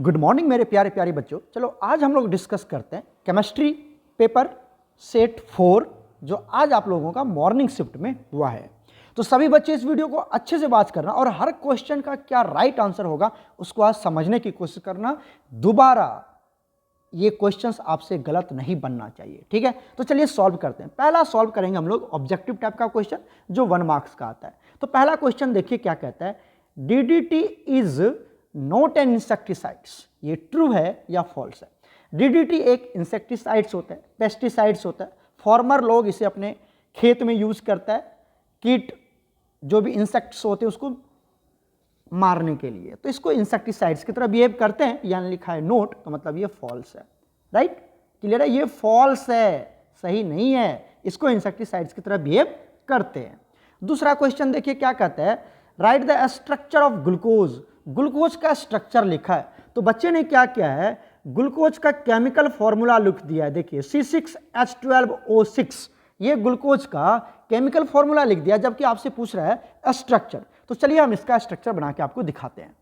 Good morning मेरे प्यारे प्यारे बच्चों। चलो आज हम लोग डिस्कस करते हैं केमिस्ट्री पेपर सेट 4 जो आज आप लोगों का मॉर्निंग शिफ्ट में हुआ है। तो सभी बच्चे इस वीडियो को अच्छे से बात करना और हर क्वेश्चन का क्या राइट आंसर होगा उसको आज समझने की कोशिश करना। दोबारा ये क्वेश्चंस आपसे गलत नहीं बनना चाहिए, ठीक है। तो चलिए सॉल्व करते हैं। पहला सॉल्व करेंगे हम लोग ऑब्जेक्टिव टाइप का क्वेश्चन जो 1 मार्क्स का आता है। तो पहला क्वेश्चन देखिए क्या कहता है, DDT is not an insecticides. ये ट्रू है या फॉल्स है? डीडीटी एक इंसेक्टिसाइड्स होता है, पेस्टिसाइड्स होता है। फॉर्मर लोग इसे अपने खेत में यूज करता है कीट जो भी इंसेक्ट्स होते हैं उसको मारने के लिए, तो इसको इंसेक्टिसाइड्स की तरह बिहेव करते हैं। यहाँ लिखा है नोट, तो मतलब ये फॉल्स है। राइट, क्लियर है? ये फॉल्स है, सही नहीं है। इसको इंसेक्टिसाइड्स की तरह बिहेव करते हैं। दूसरा क्वेश्चन देखिए क्या कहता है, right the structure of glucose. Glucose का स्ट्रक्चर लिखा है, तो बच्चे ने क्या किया है, ग्लूकोज का केमिकल फॉर्मूला लिख दिया है। देखिए C6H12O6 ये ग्लूकोज का केमिकल फॉर्मूला लिख दिया, जबकि आपसे पूछ रहा है स्ट्रक्चर। तो चलिए हम इसका स्ट्रक्चर बना के आपको दिखाते हैं।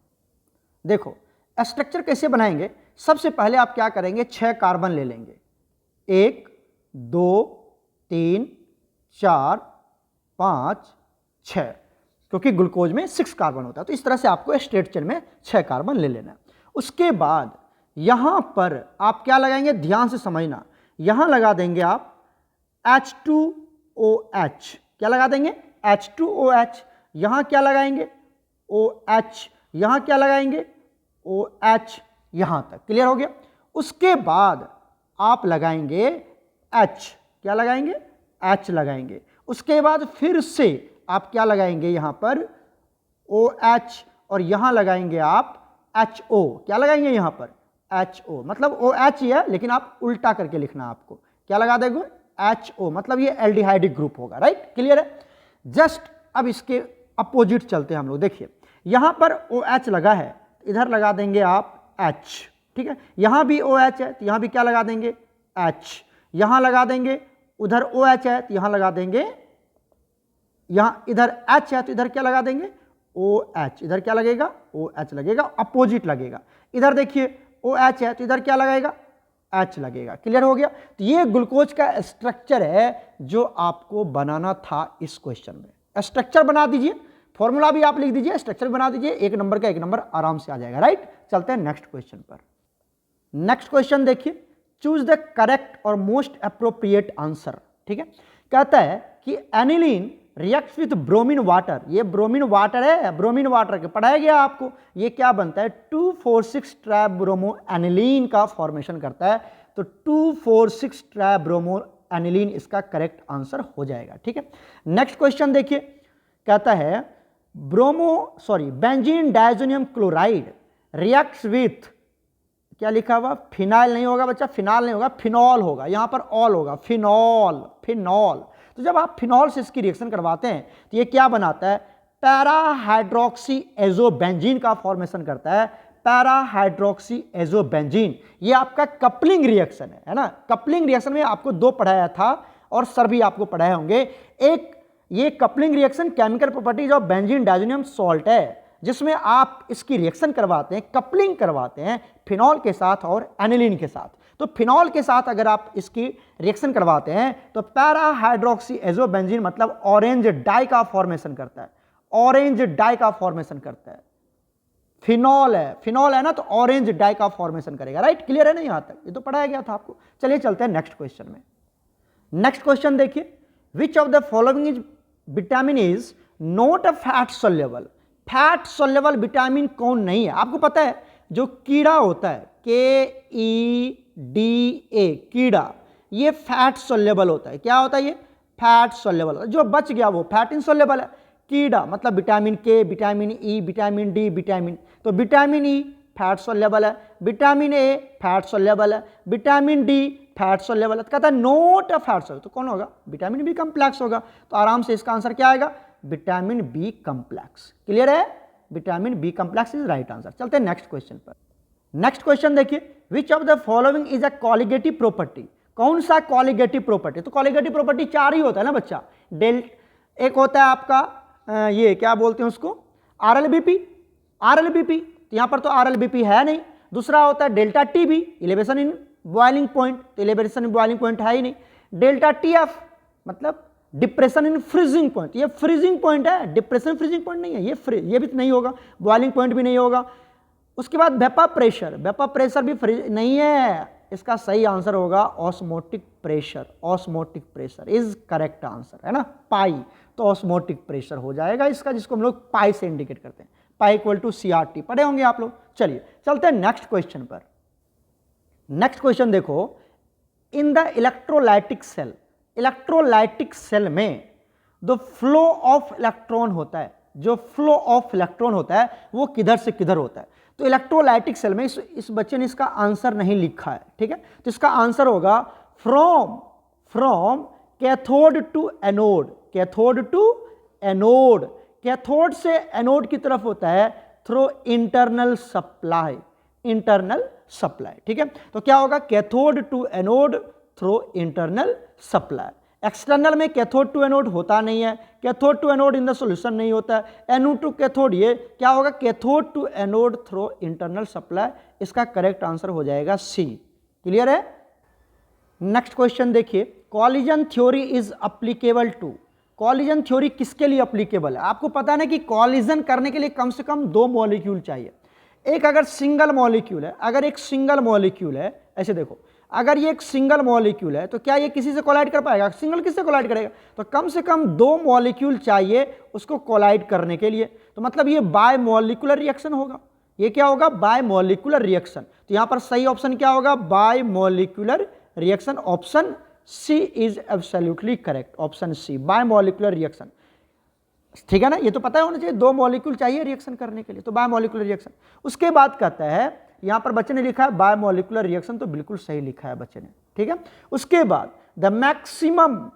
देखो स्ट्रक्चर कैसे बनाएंगे। सबसे पहले आप क्या करेंगे, 6 कार्बन ले लेंगे, 1 2 3 4 5 6, क्योंकि ग्लूकोज में 6 कार्बन होता है। तो इस तरह से आपको स्ट्रेट चेन में 6 कार्बन ले लेना है। उसके बाद यहां पर आप क्या लगाएंगे, ध्यान से समझना। यहां लगा देंगे आप H2OH। क्या लगा देंगे, H2OH। यहां क्या लगाएंगे, OH। यहां क्या लगाएंगे, OH। यहां तक क्लियर हो गया। उसके बाद आप लगाएंगे H। क्या लगाएंगे, H लगाएंगे। उसके बाद फिर से आप क्या लगाएंगे, यहां पर OH और यहां लगाएंगे आप HO। क्या लगाएंगे यहां पर, HO। मतलब OH ही है लेकिन आप उल्टा करके लिखना आपको। क्या लगा देंगे, HO, मतलब ये एल्डिहाइडिक ग्रुप होगा। राइट, क्लियर है। जस्ट अब इसके अपोजिट चलते हैं हम लोग। देखिए यहां पर OH लगा है, इधर लगा देंगे आप H, ठीक है। यहां भी OH है तो यहां भी क्या लगा देंगे, H। यहां लगा देंगे, उधर OH है तो यहां लगा देंगे, यहां इधर H है तो इधर क्या लगा देंगे, OH। इधर क्या लगेगा, OH लगेगा, अपोजिट लगेगा। इधर देखिए OH है तो इधर क्या लगेगा, H लगेगा। क्लियर हो गया। तो ये ग्लूकोज का स्ट्रक्चर है जो आपको बनाना था इस क्वेश्चन में। स्ट्रक्चर बना दीजिए, फॉर्मूला भी आप लिख दीजिए, स्ट्रक्चर बना दीजिए, 1 नंबर का 1 नंबर आराम से आ जाएगा। राइट, चलते हैं नेक्स्ट क्वेश्चन पर। नेक्स्ट क्वेश्चन देखिए, चूज द करेक्ट और मोस्ट अप्रोप्रिएट आंसर। ठीक है, कहता है कि aniline reacts with bromine water. ये ब्रोमीन वाटर है, ब्रोमीन वाटर के पढ़ाया गया आपको। ये क्या बनता है, 2,4,6 ट्राइब्रोमो एनिलीन का फॉर्मेशन करता है। तो 2,4,6 ट्राइब्रोमो एनिलीन इसका करेक्ट आंसर हो जाएगा। ठीक है, नेक्स्ट क्वेश्चन देखिए, कहता है benzene diazonium chloride reacts with, क्या लिखा हुआ, फिनाइल नहीं होगा बच्चा, फिनाइल नहीं होगा, फिनॉल होगा। यहां पर ऑल होगा, फिनॉल, फिनॉल। तो जब आप फिनॉल से इसकी रिएक्शन करवाते हैं तो ये क्या बनाता है, पैराहाइड्रोक्सी एजोबेंजीन का फॉर्मेशन करता है। पैराहाइड्रोक्सी एजोबेंजीन ये आपका कपलिंग रिएक्शन है ना। कपलिंग रिएक्शन में आपको 2 पढ़ाया था और सर भी आपको पढ़ाए होंगे। एक ये coupling reaction chemical properties of benzene diazonium salt है, जिसमें आप इसकी रिएक्शन करवाते हैं, कपलिंग करवाते हैं फिनॉल के साथ और एनिलीन के साथ। तो फिनॉल के साथ अगर आप इसकी रिएक्शन करवाते हैं तो पैराहाइड्रोक्सी एजोबेंजीन मतलब ऑरेंज डाई का फॉर्मेशन करता है। ऑरेंज डाई का फॉर्मेशन करता है। फिनॉल है ना, तो ऑरेंज डाई का फॉर्मेशन करेगा। राइट, क्लियर है ना यहां तक, ये तो पढ़ाया गया था आपको। चलिए चलते हैं नेक्स्ट क्वेश्चन में। नेक्स्ट क्वेश्चन देखिए, which of the following is vitamin is not a fat soluble. Fat soluble vitamin कौन नहीं है, आपको पता है, जो कीड़ा होता है KEDA, कीड़ा, ये फैट सोल्यूबल होता है। क्या होता है, ये फैट सोल्यूबल होता है। जो बच गया वो फैट इनसोल्यूबल है। कीड़ा मतलब vitamin K, vitamin E, vitamin D, vitamin, तो विटामिन E फैट सोल्यूबल है, विटामिन A फैट सोल्यूबल है, विटामिन D फैट सोल्यूबल है। तो कहता है नॉट अ फैट सोल्यूबल, तो कौन होगा, विटामिन B कम्प्लेक्स होगा। तो आराम से इसका आंसर क्या आएगा, विटामिन B कम्प्लेक्स। क्लियर है, vitamin B complex is right answer. चलते हैं नेक्स्ट क्वेश्चन पर। नेक्स्ट क्वेश्चन देखिए, which of the following is a colligative property. कौन सा कॉलिगेटिव प्रॉपर्टी, तो कॉलिगेटिव प्रॉपर्टी 4 ही होता है ना बच्चा। एक होता है आपका ये क्या बोलते हैं उसको, RLBP। तो यहां पर तो RLBP है नहीं, दूसरा होता है delta T B, elevation in boiling point, तो एलिवेशन इन बॉइलिंग पॉइंट है ही नहीं। डेल्टा टी एफ मतलब डिप्रेशन इन फ्रीजिंग पॉइंट, ये फ्रीजिंग पॉइंट है, डिप्रेशन फ्रीजिंग पॉइंट नहीं है, ये भी नहीं होगा, बॉइलिंग पॉइंट भी नहीं होगा। उसके बाद वेपर प्रेशर, वेपर प्रेशर भी फ्रीज नहीं है, इसका सही आंसर होगा osmotic pressure, osmotic pressure is correct answer, है ना, पाई, तो ऑस्मोटिक प्रेशर हो जाएगा इसका, जिसको हम लोग पाई से इंडिकेट करते हैं, पाई इक्वल टू CRT, पढ़े होंगे आप लोग। चलिए चलते हैं नेक्स्ट क्वेश्चन पर। नेक्स्ट क्वेश्चन देखो, in the electrolytic cell, electrolytic cell में जो फ्लो ऑफ इलेक्ट्रॉन होता है, जो फ्लो ऑफ इलेक्ट्रॉन होता है वो किधर से किधर होता है, तो इलेक्ट्रोलाइटिक सेल में इस बच्चे ने इसका आंसर नहीं लिखा है, ठीक है, तो इसका आंसर होगा from cathode to anode, cathode to anode, cathode से एनोड की तरफ होता है through internal supply, internal supply, ठीक है, तो क्या होगा, cathode to anode through internal supply. External में कैथोड टू एनोड होता नहीं है, cathode to anode in the solution नहीं होता है, एनोड टू कैथोड, ये क्या होगा, cathode to anode through internal supply, इसका करेक्ट आंसर हो जाएगा सी। क्लियर है। नेक्स्ट क्वेश्चन देखिए, collision theory is applicable to, collision theory किसके लिए अप्लीकेबल है, आपको पता है ना कि कॉलिजन करने के लिए कम से कम 2 मॉलिक्यूल चाहिए, एक अगर सिंगल मॉलिक्यूल है, अगर एक सिंगल मॉलिक्यूल है, ऐसे देखो, अगर ये एक सिंगल मॉलिक्यूल है तो क्या ये किसी से कोलाइड कर पाएगा, सिंगल किससे कोलाइड करेगा, तो कम से कम 2 मॉलिक्यूल चाहिए उसको कोलाइड करने के लिए, तो मतलब ये बाय मॉलिक्यूलर रिएक्शन होगा, ये क्या होगा, बाय मॉलिक्यूलर रिएक्शन, तो यहां पर सही ऑप्शन क्या होगा, bimolecular reaction, option C is absolutely correct, option C bimolecular reaction, ठीक है ना, ये तो पता होना चाहिए 2 मॉलिक्यूल चाहिए रिएक्शन करने के लिए, तो बाय मॉलिक्यूलर रिएक्शन। उसके बाद कहता है, यहां पर बच्चे ने लिखा है बाय मॉलिक्यूलर रिएक्शन, तो बिल्कुल सही लिखा है बच्चे ने, ठीक है। उसके बाद the maximum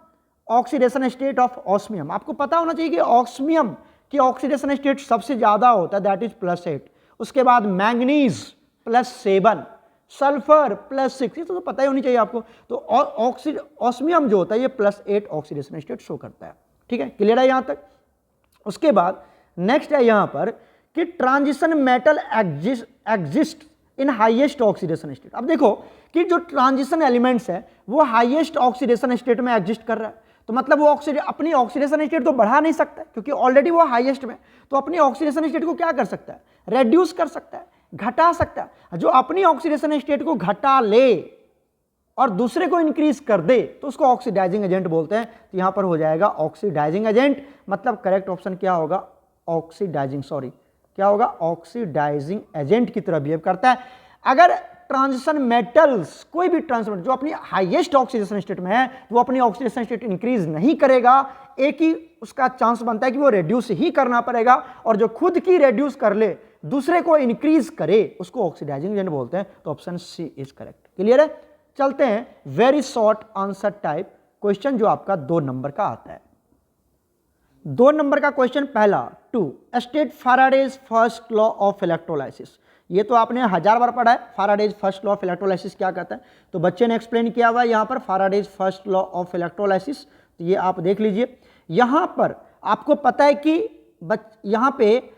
oxidation state of osmium, आपको पता होना चाहिए कि ऑस्मियम की ऑक्सीडेशन स्टेट सबसे ज्यादा होता है, दैट इज +8, उसके बाद मैंगनीज +7, सल्फर +6, ये तो पता ही होनी चाहिए आपको, तो ऑस्मियम जो होता है ये +8 ऑक्सीडेशन स्टेट शो करता है, ठीक है, क्लियर है यहां तक। उसके बाद नेक्स्ट है यहां पर कि transition metal exist in highest oxidation state. अब देखो कि जो ट्रांजिशन एलिमेंट्स है वो हाईएस्ट ऑक्सीडेशन स्टेट में एग्जिस्ट कर रहा है, तो मतलब वो अपनी ऑक्सीडेशन स्टेट तो बढ़ा नहीं सकता क्योंकि ऑलरेडी वो हाईएस्ट में, तो अपनी ऑक्सीडेशन स्टेट को क्या कर सकता है, रेड्यूस कर सकता है, घटा सकता है। जो अपनी ऑक्सीडेशन स्टेट को घटा ले और दूसरे को इंक्रीज कर दे तो उसको ऑक्सीडाइजिंग एजेंट बोलते हैं, तो यहां पर हो जाएगा ऑक्सीडाइजिंग एजेंट, मतलब करेक्ट ऑप्शन क्या होगा, ऑक्सीडाइजिंग, सॉरी क्या होगा, ऑक्सीडाइजिंग एजेंट की तरह बिहेव करता है। अगर ट्रांजिशन मेटल्स, कोई भी ट्रांजिशन जो अपनी हाईएस्ट ऑक्सीडेशन स्टेट में है वो अपनी ऑक्सीडेशन स्टेट इंक्रीज नहीं करेगा, एक ही उसका चांस बनता है कि वो रेड्यूस ही करना पड़ेगा, और जो खुद की रेड्यूस कर ले दूसरे को इंक्रीज करे उसको ऑक्सीडाइजिंग एजेंट बोलते हैं, तो option C is correct. Clear है। चलते हैं very short answer type question जो आपका 2 नंबर का आता है। 2 नंबर का क्वेश्चन पहला, 2 state Faraday's first law of electrolysis. ये तो आपने 1000 बार पढ़ा है, Faraday's first law of electrolysis क्या कहता है, तो बच्चे ने एक्सप्लेन किया हुआ है यहाँ पर Faraday's first law of electrolysis, तो ये आप देख लीजिए। यहाँ पर आपको पता है कि यहाँ पे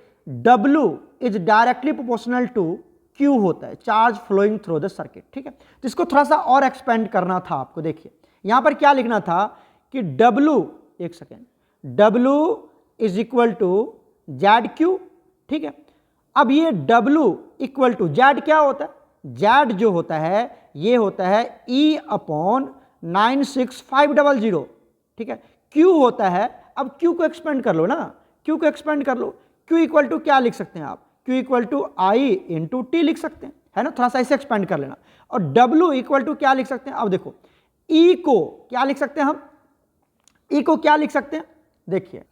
W is directly proportional to Q होता है, charge flowing through the circuit, ठीक है। तो इसको थोड़ा सा और एक्सपेंड करना था आपको, देखिए यहाँ पर क्या लिखना था कि W, एक second, W is equal to ZQ, ठीक है। अब ये W इक्वल टू Z क्या होता है, Z जो होता है ये होता है E/96500, ठीक है। Q होता है, अब Q को एक्सपेंड कर लो ना, Q को एक्सपेंड कर लो, Q इक्वल टू क्या लिख सकते हैं आप, Q इक्वल टू I/T लिख सकते हैं, है ना, थोड़ा सा इसे एक्सपेंड कर लेना। और W इक्वल टू क्या लिख सकते हैं, अब देखो E को क्या लिख सकते हैं हम, E को क्या लिख सकते हैं, देखिए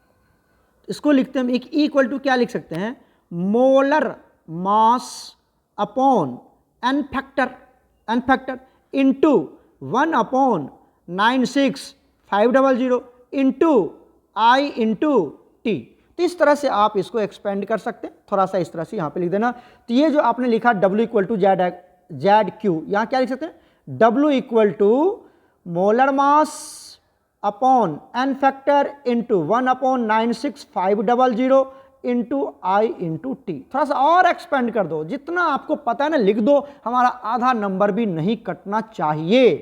इसको लिखते हैं एक E इक्वल टू क्या लिख सकते हैं, molar mass upon N factor into 1/96500 into I/T। तो इस तरह से आप इसको एक्सपेंड कर सकते हैं, थोड़ा सा इस तरह से यहाँ पे लिख देना। तो ये जो आपने लिखा W इक्वल टू ZQ, यहाँ क्या लिख सकते हैं, W equal to molar mass upon N factor into 1/96500 into I into T. थोड़ा सा और एक्सपेंड कर दो, जितना आपको पता है ना लिख दो, हमारा आधा नंबर भी नहीं कटना चाहिए।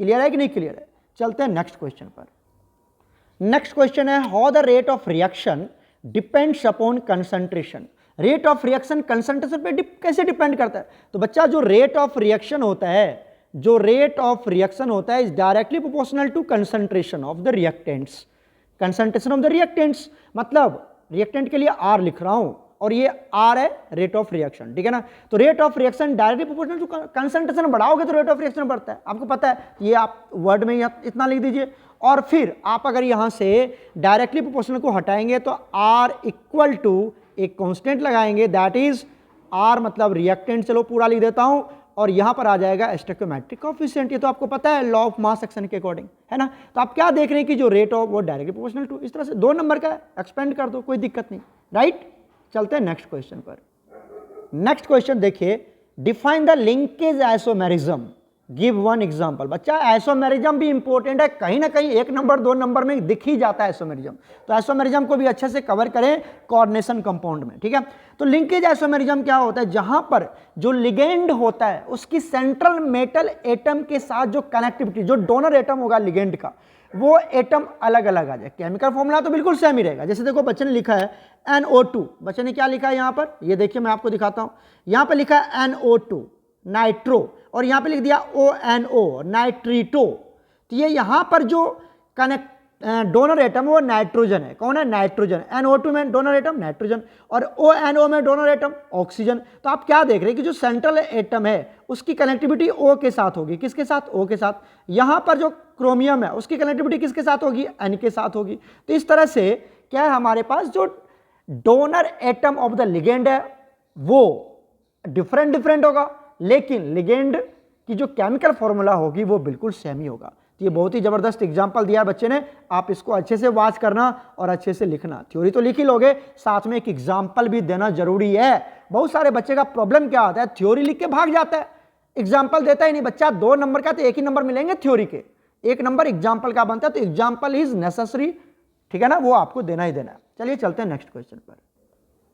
क्लियर है कि नहीं क्लियर है? चलते हैं नेक्स्ट क्वेश्चन पर। नेक्स्ट क्वेश्चन है how the rate of reaction depends upon concentration. Rate of reaction concentration पे कैसे डिपेंड करता है? तो बच्चा जो रेट ऑफ रिएक्शन होता है, जो रेट ऑफ रिएक्शन होता है is directly proportional to concentration of the reactants. Concentration of the reactants मतलब रिएक्टेंट के लिए आर लिख रहा हूं और ये आर है रेट ऑफ रिएक्शन, ठीक है ना। तो rate of reaction directly proportional to concentration बढ़ाओगे तो रेट ऑफ रिएक्शन बढ़ता है, आपको पता है। ये आप वर्ड में इतना लिख दीजिए और फिर आप अगर यहां से डायरेक्टली प्रोपोर्शनल को हटाएंगे तो आर इक्वल टू एक कांस्टेंट लगाएंगे, दैट इज आर मतलब रिएक्टेंट। चलो पूरा लिख देता हूं और यहां पर आ जाएगा स्टोइकोमेट्रिक कोएफिशिएंट। ये तो आपको पता है लॉ ऑफ मास एक्शन के अकॉर्डिंग, है ना। तो आप क्या देख रहे हैं कि जो रेट ऑफ वो डायरेक्टली प्रोपोर्शनल टू, इस तरह से 2 नंबर का एक्सपेंड कर दो, कोई दिक्कत नहीं, राइट। चलते हैं नेक्स्ट क्वेश्चन पर। नेक्स्ट क्वेश्चन देखिए, define the linkage isomerism, give one example. बच्चा आइसोमेरिज्म भी इंपॉर्टेंट है, कहीं ना कहीं 1 नंबर 2 नंबर में दिख ही जाता है आइसोमेरिज्म। तो आइसोमेरिज्म को भी अच्छे से कवर करें कोऑर्डिनेशन कंपाउंड में, ठीक है। तो लिंकेज आइसोमेरिज्म क्या होता है? जहां पर जो लिगेंड होता है उसकी सेंट्रल मेटल एटम के साथ जो कनेक्टिविटी, जो डोनर एटम होगा लिगेंड का, वो एटम अलग अलग आ जाए। केमिकल फॉर्मूला तो बिल्कुल सेम ही रहेगा। जैसे देखो बच्चे ने लिखा है NO2, बच्चे ने क्या लिखा है यहाँ पर, ये देखिए मैं आपको दिखाता हूँ। यहाँ पर लिखा है NO2 नाइट्रो और यहाँ पे लिख दिया ONO नाइट्रीटो। तो ये यहाँ पर जो कनेक्ट डोनर एटम वो नाइट्रोजन है। कौन है? नाइट्रोजन। NO2 में डोनर एटम नाइट्रोजन और ONO में डोनर एटम ऑक्सीजन। तो आप क्या देख रहे हैं कि जो सेंट्रल एटम है उसकी कनेक्टिविटी O के साथ होगी। किसके साथ? O के साथ। यहाँ पर जो क्रोमियम है उसकी कनेक्टिविटी किसके साथ होगी? N के साथ होगी। तो इस तरह से क्या है, हमारे पास जो donor atom of the ligand है वो डिफरेंट होगा, लेकिन लिगेंड की जो केमिकल फॉर्मूला होगी वो बिल्कुल सेम ही होगा। तो ये बहुत ही जबरदस्त एग्जांपल दिया बच्चे ने, आप इसको अच्छे से वाच करना और अच्छे से लिखना। थ्योरी तो लिख ही लोगे, साथ में एक एग्जांपल भी देना जरूरी है। बहुत सारे बच्चे का प्रॉब्लम क्या होता है, थ्योरी लिख के भाग जाता है, एग्जाम्पल देता ही नहीं। बच्चा 2 नंबर का तो 1 ही नंबर मिलेंगे थ्योरी के, 1 नंबर एग्जाम्पल का बनता है। तो एग्जाम्पल इज नेसेसरी, ठीक है ना, वो आपको देना ही देना है। चलिए चलते हैं नेक्स्ट क्वेश्चन पर।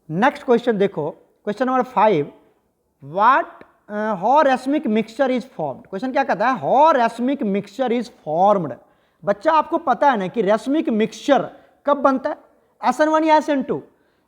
नेक्स्ट क्वेश्चन देखो, question number 5, what how racemic mixture is formed. Question क्या कहता है? How racemic mixture is formed. बच्चा आपको पता है ना कि रेसमिक मिक्सचर कब बनता है? SN1 या SN2?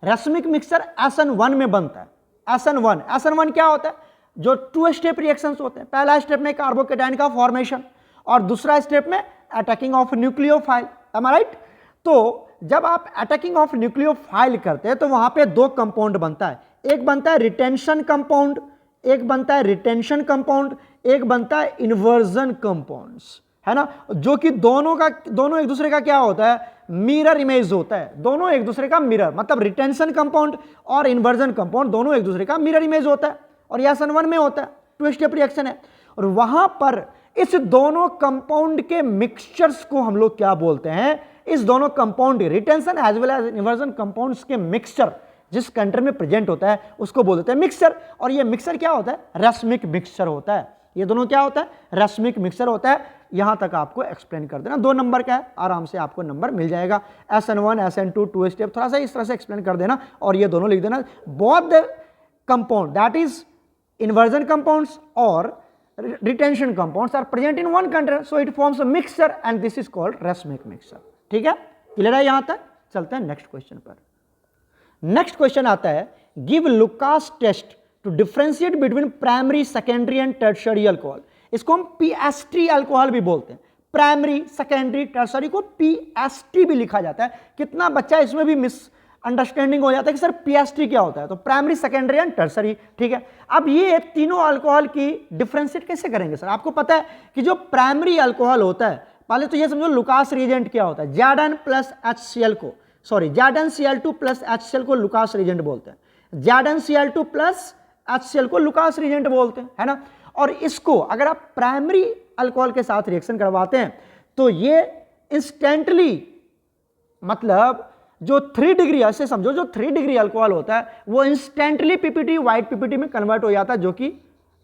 रेसमिक मिक्सचर SN1 में बनता है। SN1 क्या होता है? जो 2 स्टेप रिएक्शंस होते हैं। पहला स्टेप में कार्बोकेटाइन का फॉर्मेशन और दूसरा स्टेप में attacking of nucleophile. Am I right? तो जब आप अटैकिंग ऑफ न्यूक्लियोफाइल करते हैं तो वहां पे 2 कंपाउंड बनता है। एक बनता है रिटेंशन कंपाउंड, एक बनता है रिटेंशन कंपाउंड, एक बनता है इन्वर्जन कंपाउंड्स, है ना। जो कि दोनों एक दूसरे का क्या होता है? मिरर इमेज होता है। दोनों एक दूसरे का मिरर, मतलब रिटेंशन कंपाउंड और इन्वर्जन कंपाउंड दोनों एक दूसरे का मिरर इमेज होता है। और यह SN1 में होता है, 2 स्टेप रिएक्शन है। और वहां पर इस दोनों कंपाउंड के मिक्सचर्स को हम लोग क्या बोलते हैं? इस दोनों compound retention as well as inversion compounds के मिक्सचर जिस कंट्री में प्रेजेंट होता है उसको बोलते हैं मिक्सचर। और ये मिक्सचर क्या होता है? रेसमिक मिक्सचर होता है। ये दोनों क्या होता है? रेसमिक मिक्सचर होता है। यहां तक आपको एक्सप्लेन कर देना, 2 नंबर का है, आराम से आपको नंबर मिल जाएगा। SN1 SN2 2 स्टेप, थोड़ा सा इस तरह से एक्सप्लेन कर देना और ये दोनों लिख देना। Both the compound that is inversion compounds और retention compounds are present in one country, so it forms a mixture and this is called racemic mixture. ठीक है, क्लियर है यहां तक? चलते हैं नेक्स्ट क्वेश्चन पर। नेक्स्ट क्वेश्चन आता है, give Lucas test to differentiate between primary secondary and tertiary alcohol. इसको हम PST अल्कोहल भी बोलते हैं। प्राइमरी सेकेंडरी टर्शरी को PST भी लिखा जाता है। कितना बच्चा इसमें भी मिस अंडरस्टैंडिंग हो जाता है कि सर PST क्या होता है। तो प्राइमरी सेकेंडरी एंड टर्शरी, ठीक है। अब ये तीनों अल्कोहल की डिफरेंशिएट कैसे करेंगे सर? आपको पता है कि जो प्राइमरी अल्कोहल होता है, पहले तो ये समझो लुकास रिएजेंट क्या होता है। Zn प्लस HCl को, सॉरी ZnCl2 प्लस HCl को लुकास रिएजेंट बोलते हैं। ZnCl2 प्लस HCl को लुकास रिएजेंट बोलते हैं, है ना। और इसको अगर आप प्राइमरी अल्कोहल के साथ रिएक्शन करवाते हैं तो ये इंस्टेंटली, मतलब जो 3 डिग्री, ऐसे समझो जो 3 डिग्री अल्कोहल होता है वो इंस्टेंटली PPT व्हाइट PPT में कन्वर्ट हो जाता है, जो कि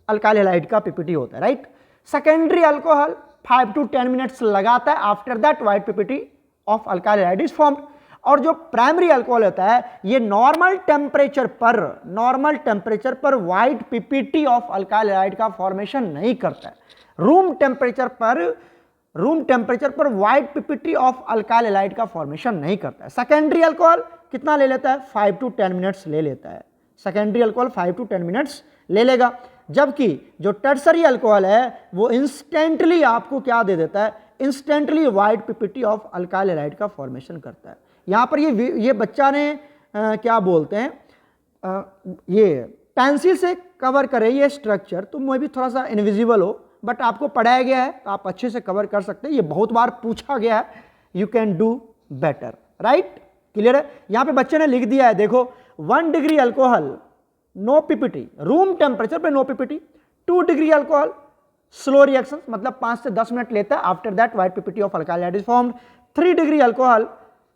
अल्काइल हैलाइड का PPT होता है, right. Secondary alcohol 5 to 10 minutes लगाता है, after that white PPT of alkyl halide is formed. और जो प्राइमरी अल्कोहल होता है ये नॉर्मल टेम्परेचर पर white PPT of alkyl halide का फॉर्मेशन नहीं करता है। रूम टेम्परेचर पर white PPT of alkyl halide का फॉर्मेशन नहीं करता है। सेकेंडरी अल्कोहल कितना ले लेता है? 5 to 10 मिनट्स ले लेता है। सेकेंडरी अल्कोहल 5 to 10 मिनट्स ले लेगा, जबकि जो टर्सरी अल्कोहल है वो इंस्टेंटली आपको क्या दे देता है? Instantly white PPT of alkyl halide का फॉर्मेशन करता है। यहाँ पर ये बच्चा ने क्या बोलते हैं, ये पेंसिल से कवर करे ये स्ट्रक्चर, तो मैं भी थोड़ा सा इनविजिबल हो, बट आपको पढ़ाया गया है तो आप अच्छे से कवर कर सकते हैं। ये बहुत बार पूछा गया है, you can do better, right? Clear है? यहाँ पे बच्चे ने लिख दिया है, देखो 1 degree alcohol no PPT, room temperature पे no PPT. 2 degree alcohol slow reaction, मतलब 5 से 10 मिनट लेता है, after that white PPT of alkyl halide is formed. 3 degree alcohol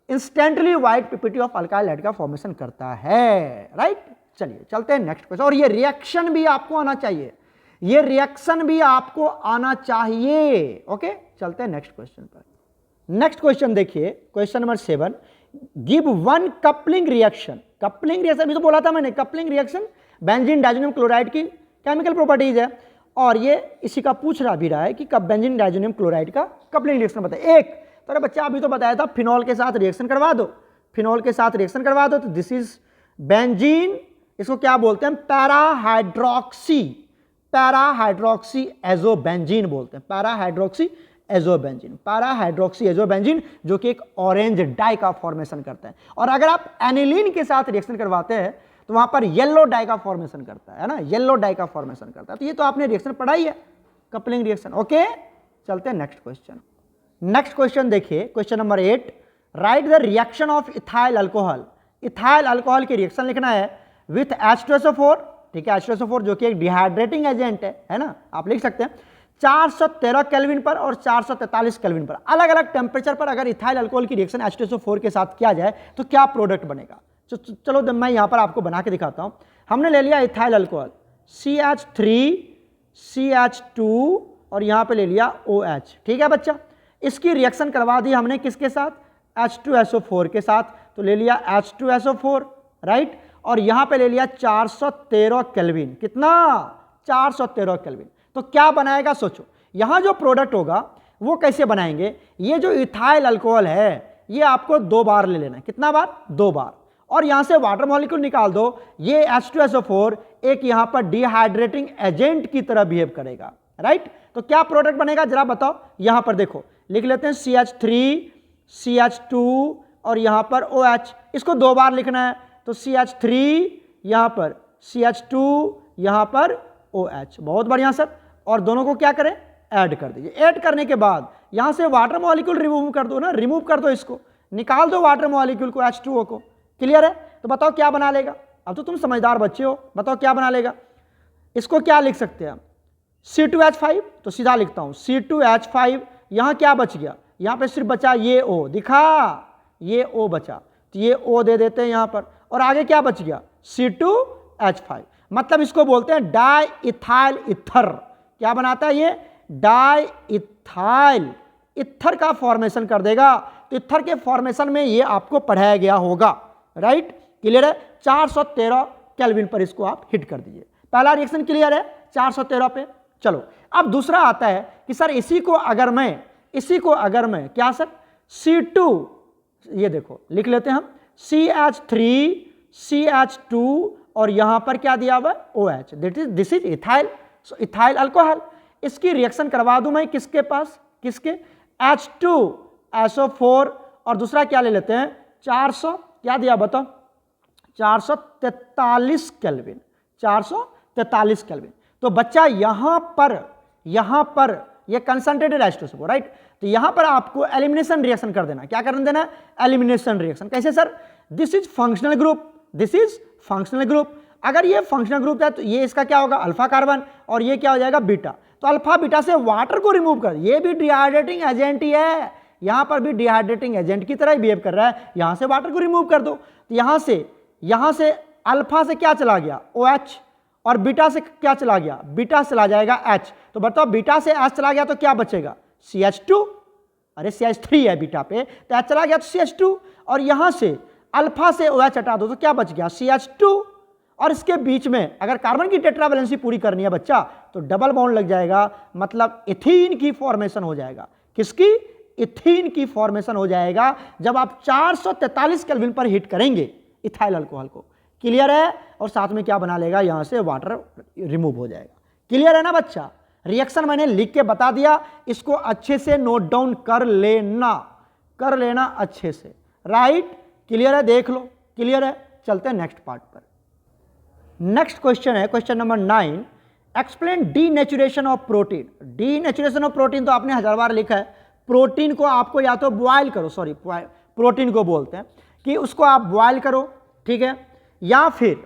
instantly white PPT of alkyl halide का फॉर्मेशन करता है, right? चलिए चलते हैं नेक्स्ट क्वेश्चन। और ये रिएक्शन भी आपको आना चाहिए, ये रिएक्शन भी आपको आना चाहिए। ओके, चलते हैं नेक्स्ट क्वेश्चन पर। नेक्स्ट क्वेश्चन देखिए, question number 7, give 1 coupling reaction. Coupling reaction भी तो बोला था मैंने, कपलिंग रिएक्शन बेंजीन डाइज़ोनियम क्लोराइड की केमिकल प्रॉपर्टीज है, और ये इसी का पूछ रहा भी रहा है कि कब बेंजीन डाइज़ोनियम क्लोराइड का कपलिंग रिएक्शन बताए। एक तो अरे बच्चा अभी तो बताया था फिनॉल के साथ रिएक्शन करवा दो, फिनॉल के साथ रिएक्शन करवा दो, तो दिस इज बेंजीन, इसको क्या बोलते हैं? पैराहाइड्रोक्सी एजोबेंजीन बोलते हैं, पैराहाइड्रोक्सी एजोबेंजीन, जो कि एक ऑरेंज डाई का फॉर्मेशन करता है। और अगर आप एनिलीन के साथ रिएक्शन करवाते हैं तो वहां पर येलो डाई का फॉर्मेशन करता है ना, येलो डाई का फॉर्मेशन करता है। तो ये तो आपने रिएक्शन पढ़ाई है, कपलिंग रिएक्शन। ओके, चलते हैं नेक्स्ट क्वेश्चन। नेक्स्ट क्वेश्चन देखिए, question number 8, right the reaction of ethyl alcohol. Ethyl alcohol की रिएक्शन लिखना है विथ H2SO4, ठीक है, H2SO4 जो कि एक डिहाइड्रेटिंग एजेंट है ना, आप लिख सकते हैं। 413 केल्विन पर और 443 केल्विन पर अलग अलग टेम्परेचर पर अगर इथाइल अल्कोहल की रिएक्शन H2SO4 के साथ किया जाए तो क्या प्रोडक्ट बनेगा? चलो मैं यहां पर आपको बना के दिखाता हूं। हमने ले लिया इथाइल अल्कोहल CH3 CH2 और यहां पे ले लिया OH, ठीक है बच्चा। इसकी रिएक्शन करवा दी हमने किसके साथ? H2SO4 के साथ, तो ले लिया H2SO4, राइट, और यहां पे ले लिया 413 केल्विन। कितना? 413 केल्विन। तो क्या बनाएगा सोचो, यहां जो प्रोडक्ट होगा वो कैसे बनाएंगे? ये जो इथाइल अल्कोहल है ये आपको 2 बार ले लेना है। कितना बार? 2 बार। और यहां से वाटर मॉलिक्यूल निकाल दो, ये H2SO4 एक यहां पर डिहाइड्रेटिंग एजेंट की तरह बिहेव करेगा, राइट? तो क्या प्रोडक्ट बनेगा जरा बताओ। यहां पर देखो लिख लेते हैं CH3 CH2 और यहां पर OH, इसको 2 बार लिखना है, तो CH3 यहां पर CH2 यहां पर OH। बहुत बढ़िया सर। और दोनों को क्या करें? ऐड कर दीजिए। ऐड करने के बाद यहां से वाटर मॉलिक्यूल रिमूव कर दो ना, रिमूव कर दो, इसको निकाल दो वाटर मॉलिक्यूल को, H2O को। क्लियर है? तो बताओ क्या बना लेगा? अब तो तुम समझदार बच्चे हो, बताओ क्या बना लेगा? इसको क्या लिख सकते हैं हम? C2H5, तो सीधा लिखता हूं C2H5। यहां क्या बच गया? यहां पे सिर्फ बचा ये O, दिखा, ये O बचा, तो ये O दे देते हैं यहां पर। और आगे क्या बच गया? C2H5। मतलब इसको बोलते हैं डाई इथाइल ईथर। क्या बनाता है ये? डाई इथाइल ईथर का फॉर्मेशन कर देगा। तो ईथर के फॉर्मेशन में ये आपको पढ़ाया गया होगा, राइट? क्लियर है? 413 केल्विन पर इसको आप हिट कर दीजिए। पहला रिएक्शन क्लियर है 413 पे। चलो अब दूसरा आता है कि सर इसी को अगर मैं क्या सर C2, ये देखो लिख लेते हैं हम CH3 CH2 और यहां पर क्या दिया हुआ है? OH। This is ethyl, ethyl alcohol. इसकी रिएक्शन करवा दूं मैं किसके पास? किसके? H2SO4 और दूसरा क्या ले लेते हैं? 400, क्या दिया बताओ? 443 केल्विन, 443 केल्विन। तो बच्चा यहां पर ये कंसंट्रेटेड H2SO4, राइट? तो यहां पर आपको एलिमिनेशन रिएक्शन कर देना। क्या करने देना? Elimination reaction. कैसे sir? This is functional group, this is functional group. अगर ये फंक्शनल ग्रुप है तो ये इसका क्या होगा? अल्फा कार्बन, और ये क्या हो जाएगा? बीटा। तो अल्फा बीटा से वाटर को रिमूव कर, ये भी डिहाइड्रेटिंग एजेंट ही है, यहां पर भी डिहाइड्रेटिंग एजेंट की तरह ही बिहेव कर रहा है। यहां से वाटर को रिमूव कर दो, तो यहां से अल्फा से क्या चला गया? OH, और बीटा से क्या चला गया? बीटा चला जाएगा H। तो बताओ बीटा से H चला गया तो क्या बचेगा? CH2, अरे CH3 है बीटा पे, तो H चला गया तो CH2, और यहां से अल्फा से OH हटा दो तो क्या बच गया, CH2। और इसके बीच में अगर कार्बन की टेट्रावैलेंसी पूरी करनी है बच्चा तो डबल बॉन्ड लग जाएगा, मतलब इथीन की फॉर्मेशन हो जाएगा। किसकी? इथीन की फॉर्मेशन हो जाएगा जब आप 443 केल्विन पर हीट करेंगे इथाइल अल्कोहल को। क्लियर है? और साथ में क्या बना लेगा, यहां से वाटर रिमूव हो जाएगा। क्लियर है ना बच्चा? रिएक्शन मैंने लिख के बता दिया, इसको अच्छे से नोट डाउन कर लेना अच्छे से। राइट? क्लियर है? देख लो। क्लियर है? चलते हैं नेक्स्ट पार्ट पर। नेक्स्ट क्वेश्चन है question number 9, explain denaturation of protein. Denaturation of protein तो आपने 1000 बार लिखा है। प्रोटीन को आपको या तो बॉयल करो, सॉरी प्रोटीन को बोलते हैं कि उसको आप बॉयल करो, ठीक है, या फिर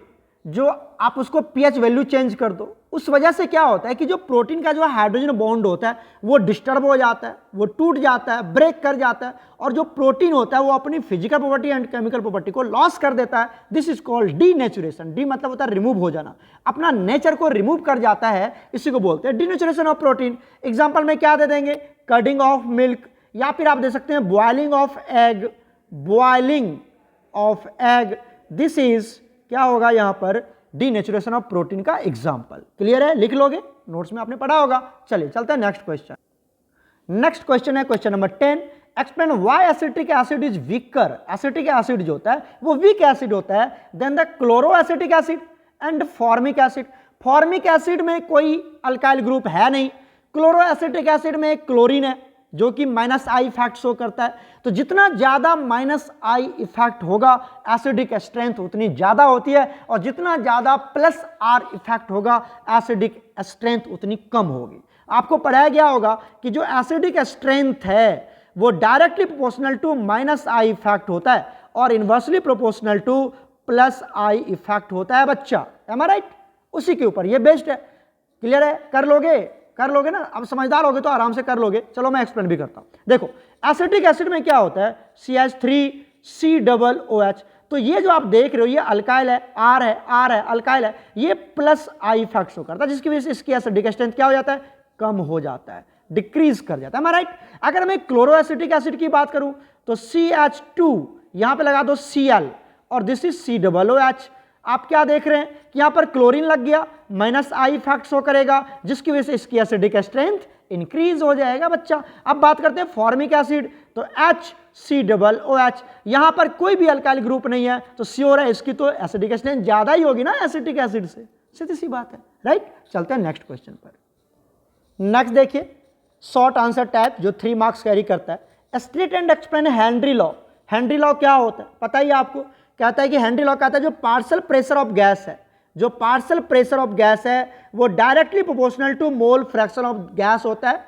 जो आप उसको पीएच वैल्यू चेंज कर दो। उस वजह से क्या होता है कि जो प्रोटीन का जो हाइड्रोजन बॉन्ड होता है वो डिस्टर्ब हो जाता है, वो टूट जाता है, ब्रेक कर जाता है, और जो प्रोटीन होता है वो अपनी physical property and chemical property को लॉस कर देता है। This is called denaturation. D मतलब होता है रिमूव हो जाना, अपना नेचर को रिमूव कर जाता है, इसी को बोलते हैं डीनेचुरेशन ऑफ प्रोटीन। एग्जाम्पल में क्या दे देंगे, कटिंग ऑफ मिल्क, या फिर आप दे सकते हैं boiling of egg. Boiling of egg, this is क्या होगा यहां पर, डीनेचुरेशन ऑफ प्रोटीन का एग्जांपल। क्लियर है? लिख लोगे, नोट्स में आपने पढ़ा होगा। चलिए चलते हैं नेक्स्ट क्वेश्चन। नेक्स्ट क्वेश्चन है question number 10, explain why acetic acid is weaker. Acetic acid जो होता है वो वीक एसिड होता है then the chloro acetic acid and formic acid. Formic acid में कोई अल्काइल ग्रुप है नहीं, क्लोरो एसिटिक एसिड में क्लोरीन है जो कि -I इफेक्ट शो करता है। तो जितना ज्यादा -I इफेक्ट होगा एसिडिक स्ट्रेंथ उतनी ज्यादा होती है, और जितना ज्यादा +R इफेक्ट होगा एसिडिक स्ट्रेंथ उतनी कम होगी। आपको पढ़ाया गया होगा कि जो एसिडिक स्ट्रेंथ है वो directly proportional to -I effect होता है और inversely proportional to +I effect होता है बच्चा। Am I right? उसी के ऊपर ये बेस्ड है। क्लियर है? कर लोगे ना? अब समझदार होगे तो आराम से कर लोगे। चलो मैं एक्सप्लेन भी करता हूं। देखो एसिटिक एसिड में क्या होता है, CH3COOH। तो ये जो आप देख रहे हो ये अल्काइल है, R है अल्काइल है, ये +I इफेक्ट शो करता है, जिसकी वजह से इसकी एसिडिक स्ट्रेंथ क्या हो जाता है, कम हो जाता है, डिक्रीज कर जाता है। राइट? अगर मैं क्लोरो एसिटिक एसिड की बात करूं तो CH2 यहां पे लगा दो Cl और दिस इज COOH। आप क्या देख रहे हैं कि यहां पर क्लोरीन लग गया, -I इफेक्ट शो करेगा, जिसकी वजह से इसकी एसिडिक स्ट्रेंथ इंक्रीज हो जाएगा बच्चा। अब बात करते हैं फॉर्मिक एसिड, तो HCOOH, यहां पर कोई भी अल्काइल ग्रुप नहीं है तो श्योर है इसकी तो एसिडिक स्ट्रेंथ ज्यादा ही होगी ना एसिटिक एसिड से, सीधी सी बात है। राइट? चलते हैं नेक्स्ट क्वेश्चन पर। नेक्स्ट देखिए शॉर्ट आंसर टाइप जो 3 मार्क्स कैरी करता है। State and explain Henry law. Henry law क्या होता है पता ही आपको? कहता है कि हेनरी लॉ कहता है जो पार्शियल प्रेशर ऑफ गैस है, जो पार्शियल प्रेशर ऑफ गैस है वो directly proportional to mole fraction of gas होता है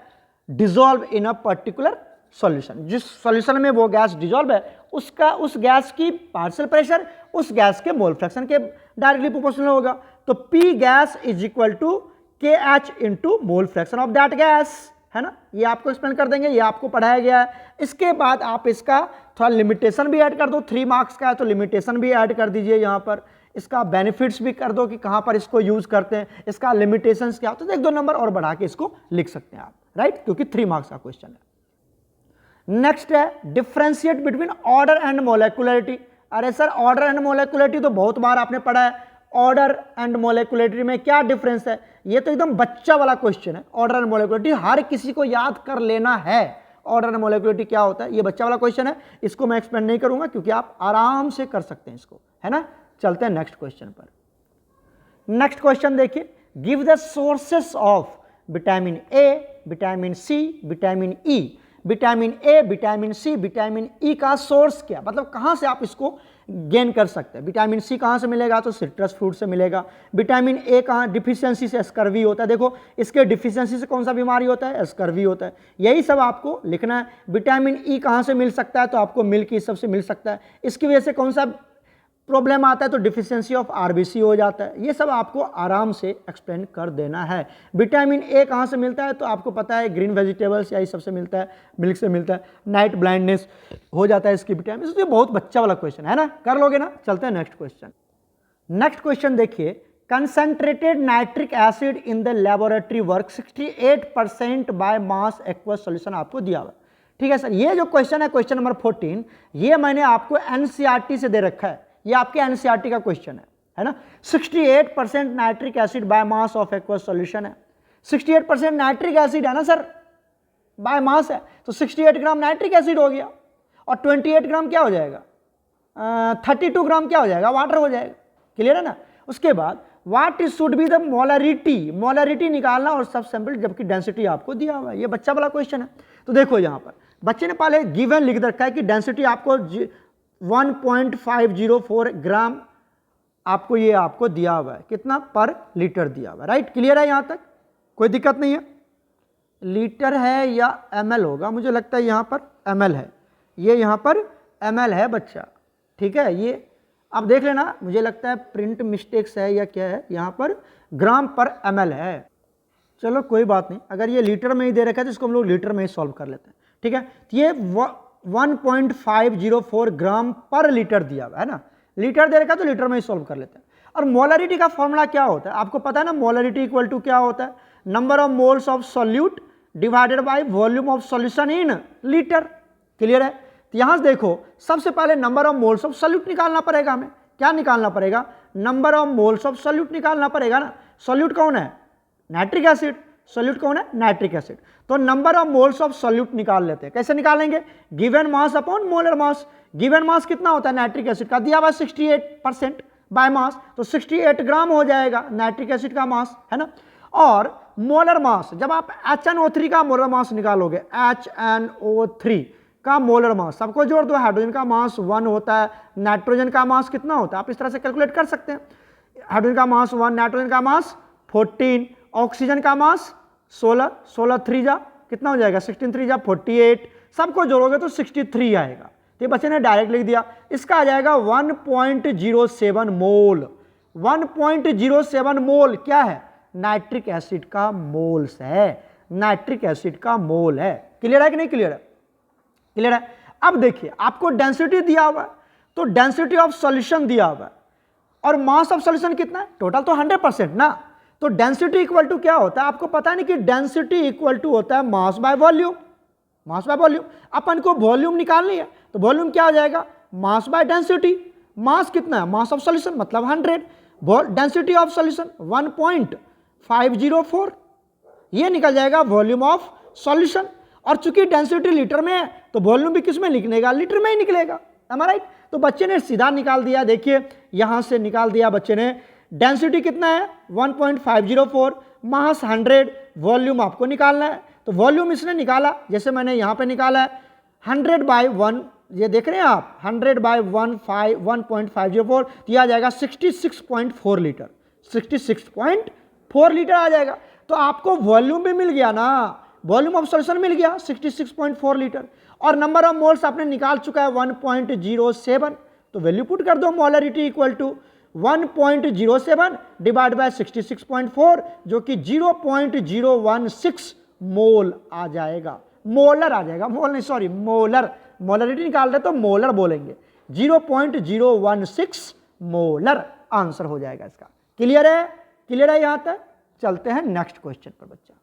dissolve in a particular solution. जिस सॉल्यूशन में वो गैस डिसॉल्व है उसका उस गैस की पार्शियल प्रेशर उस गैस के मोल फ्रैक्शन के डायरेक्टली प्रोपोर्शनल होगा। तो P gas is equal to KH into mole fraction of that gas, है ना? ये आपको एक्सप्लेन कर देंगे, ये आपको पढ़ाया गया है। इसके बाद आप इसका थोड़ा लिमिटेशन भी ऐड कर दो, 3 मार्क्स का है तो लिमिटेशन भी ऐड कर दीजिए यहाँ पर, इसका बेनिफिट्स भी कर दो कि कहाँ पर इसको यूज करते हैं, इसका लिमिटेशंस क्या होता है, 1-2 नंबर और बढ़ा के इसको लिख सकते हैं आप। राइट? क्योंकि 3 मार्क्स का क्वेश्चन है। नेक्स्ट है differentiate between order and molecularity. अरे सर ऑर्डर एंड मोलेकुलरिटी तो बहुत बार आपने पढ़ा है। ऑर्डर एंड मोलेकुलरिटी में क्या डिफरेंस है? ये तो एकदम बच्चा वाला क्वेश्चन है। ऑर्डर एंड मोलेकुलरिटी हर किसी को याद कर लेना है। ऑर्डर एंड मोलेकुलरिटी क्या होता है, ये बच्चा वाला क्वेश्चन है, इसको मैं एक्सप्लेन नहीं करूंगा क्योंकि आप आराम से कर सकते हैं इसको, है ना? चलते हैं नेक्स्ट क्वेश्चन पर। नेक्स्ट क्वेश्चन देखिए, give the sources of vitamin A, vitamin C, vitamin E. Vitamin A, vitamin C, vitamin E का सोर्स क्या, मतलब कहां से आप इसको गेन कर सकते हैं। विटामिन सी कहां से मिलेगा, तो सिट्रस फ्रूट से मिलेगा। विटामिन ए कहां, डिफिशियंसी से स्कर्वी होता है। देखो इसके डिफिशियंसी से कौन सा बीमारी होता है, स्कर्वी होता है। यही सब आपको लिखना है। विटामिन ई कहां से मिल सकता है, तो आपको मिल्क ये सब से मिल सकता है। इसकी वजह से कौन सा प्रॉब्लम आता है, तो डिफिशियंसी ऑफ आरबीसी हो जाता है। ये सब आपको आराम से एक्सप्लेन कर देना है। विटामिन ए कहाँ से मिलता है, तो आपको पता है ग्रीन वेजिटेबल्स या ये सबसे मिलता है, मिल्क से मिलता है। नाइट ब्लाइंडनेस हो जाता है इसकी विटामिन, तो ये बहुत बच्चा वाला क्वेश्चन है ना, कर लोगे ना। चलते हैं नेक्स्ट क्वेश्चन। नेक्स्ट क्वेश्चन देखिए, concentrated nitric acid in the laboratory work 68% by mass aqueous solution आपको दिया हुआ है। ठीक है सर, ये जो क्वेश्चन है क्वेश्चन नंबर 14, ये मैंने आपको एनसीईआरटी से दे रखा है, ये आपके एनसीईआरटी का क्वेश्चन है ना। 68% nitric acid by mass of aqueous solution है। 68% नाइट्रिक एसिड है ना सर, बाय मास है, तो 68 ग्राम नाइट्रिक एसिड हो गया, और 28 ग्राम क्या हो जाएगा, 32 ग्राम क्या हो जाएगा, वाटर हो जाएगा। क्लियर है ना। उसके बाद what is should be the molarity, molarity निकालना और सब सैंपल, जबकि डेंसिटी आपको दिया हुआ है। ये बच्चा वाला क्वेश्चन है। तो देखो यहाँ पर बच्चे ने पहले गिवन लिख रखा है कि डेंसिटी आपको 1.504 ग्राम आपको ये आपको दिया हुआ है, कितना पर लीटर दिया हुआ है, राइट। क्लियर है, यहाँ तक कोई दिक्कत नहीं है। लीटर है या ml होगा, मुझे लगता है यहाँ पर ml है, ये यहाँ पर ml है बच्चा, ठीक है। ये आप देख लेना, मुझे लगता है प्रिंट मिस्टेक्स है या क्या है, यहाँ पर ग्राम पर ml है। चलो कोई बात नहीं, अगर ये लीटर में ही दे रखा है तो इसको हम लोग लीटर में ही सॉल्व कर लेते हैं, ठीक है। तो ये 1.504 ग्राम पर लीटर दिया हुआ है ना, लीटर दे रखा है तो लीटर में ही सॉल्व कर लेते हैं। और मोलरिटी का फॉर्मूला क्या होता है आपको पता है ना, मोलरिटी इक्वल टू क्या होता है, number of moles of solute divided by volume of solution in litre. Clear है। तो यहां से देखो, सबसे पहले number of moles of solute निकालना पड़ेगा हमें। क्या निकालना पड़ेगा, number of moles of solute निकालना पड़ेगा ना। सॉल्यूट कौन है, नाइट्रिक एसिड, सॉल्यूट कौन है, नाइट्रिक एसिड। तो number of moles of solute निकाल लेते हैं। कैसे निकालेंगे, given mass upon molar mass. Given mass कितना होता है नाइट्रिक एसिड का, दिया हुआ 68% बाय मास, तो 68 ग्राम हो जाएगा नाइट्रिक एसिड का मास, है ना। और मोलर मास, जब आप HNO3 का मोलर मास निकालोगे, HNO3 का मोलर मास, सबको जोड़ दो, हाइड्रोजन का मास 1 होता है, नाइट्रोजन का मास कितना होता है, आप इस तरह से कैलकुलेट कर सकते हैं। हाइड्रोजन का मास 1, नाइट्रोजन का मास 14, ऑक्सीजन का मास 16, 16 3 जा कितना हो जाएगा, 16 3 जा 48, सबको जोड़ोगे तो 63 आएगा। तो बच्चे ने डायरेक्ट लिख दिया, इसका आ जाएगा 1.07 मोल। 1.07 मोल क्या है, नाइट्रिक एसिड का मोल्स है, नाइट्रिक एसिड का मोल है। क्लियर है कि नहीं क्लियर है, क्लियर है। अब देखिए आपको डेंसिटी दिया हुआ है, तो डेंसिटी ऑफ सॉल्यूशन दिया हुआ है, और मास ऑफ सॉल्यूशन कितना है, टोटल तो 100% ना। तो डेंसिटी इक्वल टू क्या होता है आपको पता नहीं कि डेंसिटी इक्वल टू होता है mass by volume, mass by volume. अपन को वॉल्यूम निकालनी है, तो वॉल्यूम क्या हो जाएगा, मास बाय डेंसिटी। मास कितना है, मास ऑफ सॉल्यूशन मतलब 100, डेंसिटी ऑफ सॉल्यूशन 1.504, ये निकल जाएगा वॉल्यूम ऑफ सॉल्यूशन। और चूंकि डेंसिटी लीटर में है तो वॉल्यूम भी किस में निकलेगा, लीटर में ही निकलेगा, राइट। तो बच्चे ने सीधा निकाल दिया, देखिए यहां से निकाल दिया बच्चे ने। डेंसिटी कितना है 1.504, मास 100, वॉल्यूम आपको निकालना है। तो वॉल्यूम इसने निकाला, जैसे मैंने यहां पे निकाला है 100/1, ये देख रहे हैं आप 100/1.504, तो यह आ जाएगा 66.4 लीटर, 66.4 लीटर आ जाएगा। तो आपको वॉल्यूम भी मिल गया ना, वॉल्यूम ऑफ सॉल्यूशन मिल गया 66.4 लीटर, और नंबर ऑफ मोल्स आपने निकाल चुका है 1.07। तो वैल्यू पुट कर दो, molarity equal to 1.07 divide by 66.4, जो कि 0.016 मोल आ जाएगा, मोलर आ जाएगा, मोल नहीं सॉरी मोलर, मोलरिटी निकाल रहे तो मोलर बोलेंगे, 0.016 मोलर आंसर हो जाएगा इसका। क्लियर है, क्लियर है यहां तक। चलते हैं नेक्स्ट क्वेश्चन पर बच्चा।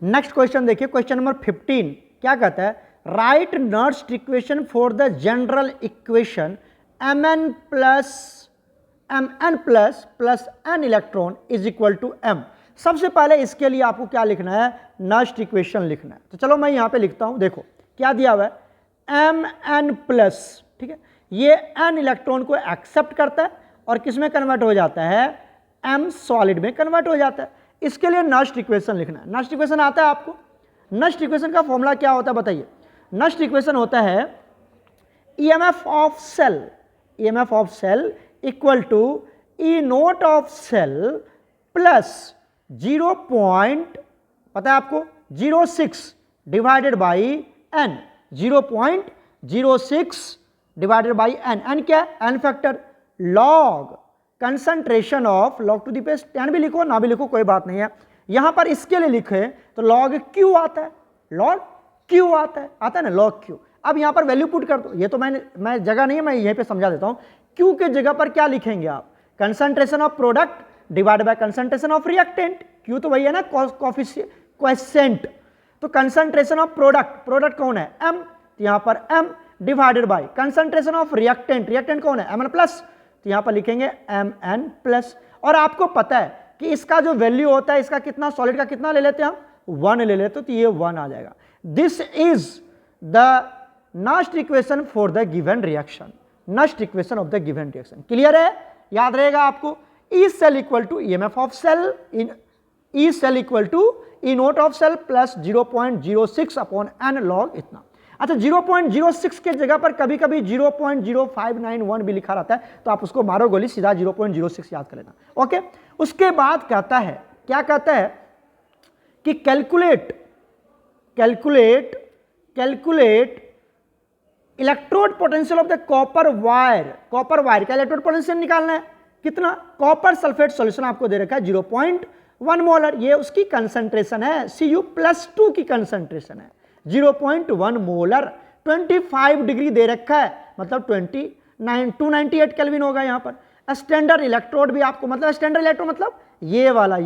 नेक्स्ट क्वेश्चन देखिए, क्वेश्चन नंबर 15 क्या कहता है, write Nernst equation for the general equation mn plus n electron is equal to m। सबसे पहले इसके लिए आपको क्या लिखना है, नर्स्ट इक्वेशन लिखना है। तो चलो मैं यहां पे लिखता हूं, देखो क्या दिया हुआ है, mn प्लस, ठीक है, ये n इलेक्ट्रॉन को एक्सेप्ट करता है और किस में कन्वर्ट हो जाता है, m सॉलिड में कन्वर्ट हो जाता है। इसके लिए नर्स्ट इक्वेशन लिखना है। नर्स्ट इक्वेशन आता है आपको, नर्स्ट इक्वेशन का फॉर्मूला क्या होता है बताइए। नर्स्ट इक्वेशन होता है EMF of cell, EMF of cell equal to E naught of cell plus 0. पता है आपको 06 divided by n, 0.06 divided by n। n क्या है, n factor, log concentration of, log to the base 10 भी लिखो ना भी लिखो कोई बात नहीं है। यहां पर इसके लिए लिखे तो लॉग क्यू आता है, लॉग क्यू आता है ना, लॉग क्यू। अब यहां पर वैल्यू पुट कर दो, ये तो मैं जगह नहीं है, मैं यहीं पे समझा देता हूं। क्यू के जगह पर क्या लिखेंगे आप, concentration of product divide by concentration of reactant. Q तो वही है ना, कोएफिशिएंट, तो कंसंट्रेशन ऑफ प्रोडक्ट कौन है M, तो यहां पर M divided by concentration of reactant कौन है Mn प्लस, तो यहां पर लिखेंगे Mn प्लस। और आपको पता है कि इसका जो वैल्यू होता है, इसका कितना, सॉलिड का कितना ले लेते हैं हम 1 ले लेते, तो ये 1 आ जाएगा। This is the Nernst equation for the given reaction, Nernst equation of the given reaction. Clear है, याद रहेगा आपको। E cell equal to EMF of cell, E cell equal to E naught of cell plus 0.06 upon n log इतना। अच्छा, 0.06 के जगह पर कभी कभी 0.0591 भी लिखा रहता है, तो आप उसको मारो गोली, सीधा 0.06 याद कर लेना। ओके, उसके बाद कहता है, क्या कहता है कि calculate electrode potential of the copper wire का इलेक्ट्रोड पोटेंशियल निकालना है। कितना, कॉपर सल्फेट सॉल्यूशन आपको दे रखा है 0.1 मोलर, ये उसकी कंसंट्रेशन है, Cu+2 की कंसंट्रेशन है 0.1 मोलर, 25 डिग्री दे रखा है, मतलब 298 केल्विन होगा यहाँ पर। स्टैंडर्ड इलेक्ट्रोड भी आपको, मतलब स्टैंडर्ड इलेक्ट्रोड मतलब ये वाला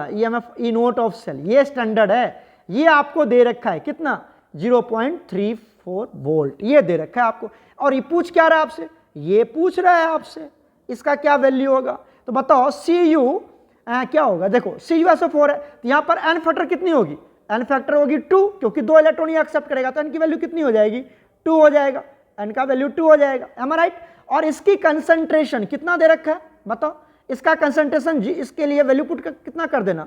EMF E naught of cell, ये स्टैंडर्ड है, ये आपको दे रखा है कितना 0.34 वोल्ट, ये दे रखा है आपको। और ये पूछ क्या रहा है आपसे, ये पूछ रहा है आपसे इसका क्या वैल्यू होगा, तो बताओ Cu क्या होगा। देखो Cu4 है, तो यहाँ पर एन फैक्टर कितनी होगी, एन फैक्टर होगी 2, क्योंकि 2 इलेक्ट्रॉन ये एक्सेप्ट करेगा, तो एन की वैल्यू कितनी हो जाएगी 2 हो जाएगा, एन का वैल्यू 2 हो जाएगा, एम आई राइट। और इसकी कंसंट्रेशन कितना दे रखा है बताओ, इसका कंसंट्रेशन इसके लिए वैल्यू पुट कितना कर देना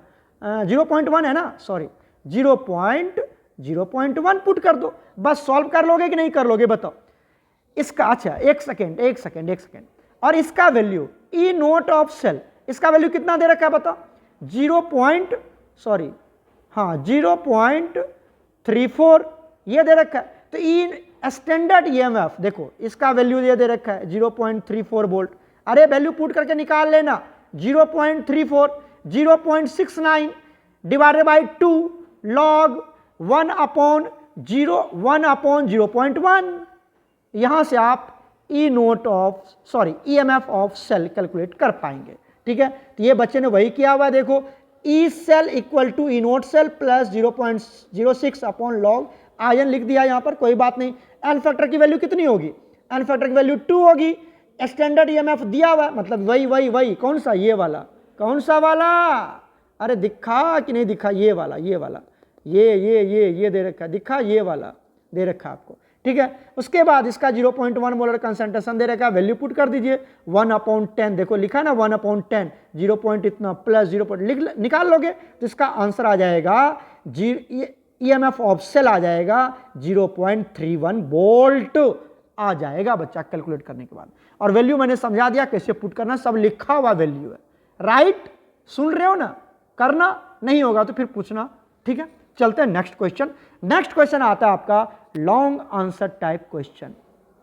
0.1 है ना, सॉरी 0.1 पुट कर दो, बस सॉल्व कर लोगे कि नहीं कर लोगे बताओ इसका। अच्छा एक सेकेंड, और इसका value E naught of cell, इसका वैल्यू कितना दे रखा है बताओ 0.34 ये दे रखा है। तो ई स्टैंडर्ड ईएमएफ देखो, इसका वैल्यू ये दे रखा है 0.34 वोल्ट। अरे वैल्यू पुट करके निकाल लेना 0.34, 0.69 डिवाइडेड बाई 2 लॉग 1/0.1, यहां से आप ईएमएफ ऑफ सेल कैलकुलेट कर पाएंगे। ठीक है, तो ये बच्चे ने वही किया हुआ है, देखो E cell equal to E naught cell plus 0.06 upon log ion लिख दिया यहां पर, कोई बात नहीं। एन फैक्टर की वैल्यू कितनी होगी, एन फैक्टर की वैल्यू 2 होगी, स्टैंडर्ड ईएमएफ दिया हुआ है, मतलब वही कौन सा, ये वाला, कौन सा वाला, अरे दिखा कि नहीं दिखा, ये वाला ये दे रखा है, दिखा, ये वाला दे रखा आपको। ठीक है, उसके बाद इसका 0.1 मोलर कंसंट्रेशन दे रखा है, वैल्यू पुट कर दीजिए 1/10, देखो लिखा ना 1/10, 0 पॉइंट इतना प्लस 0 पॉइंट निकाल लोगे तो इसका आंसर आ जाएगा ईएमएफ ऑफ सेल आ जाएगा 0.31 वोल्ट आ जाएगा बच्चा कैलकुलेट करने के बाद। और वैल्यू मैंने समझा दिया कैसे पुट करना, सब लिखा हुआ वैल्यू है, राइट, सुन रहे हो ना, करना नहीं होगा तो फिर पूछना। ठीक है, चलते हैं नेक्स्ट क्वेश्चन। नेक्स्ट क्वेश्चन आता है आपका long answer type question,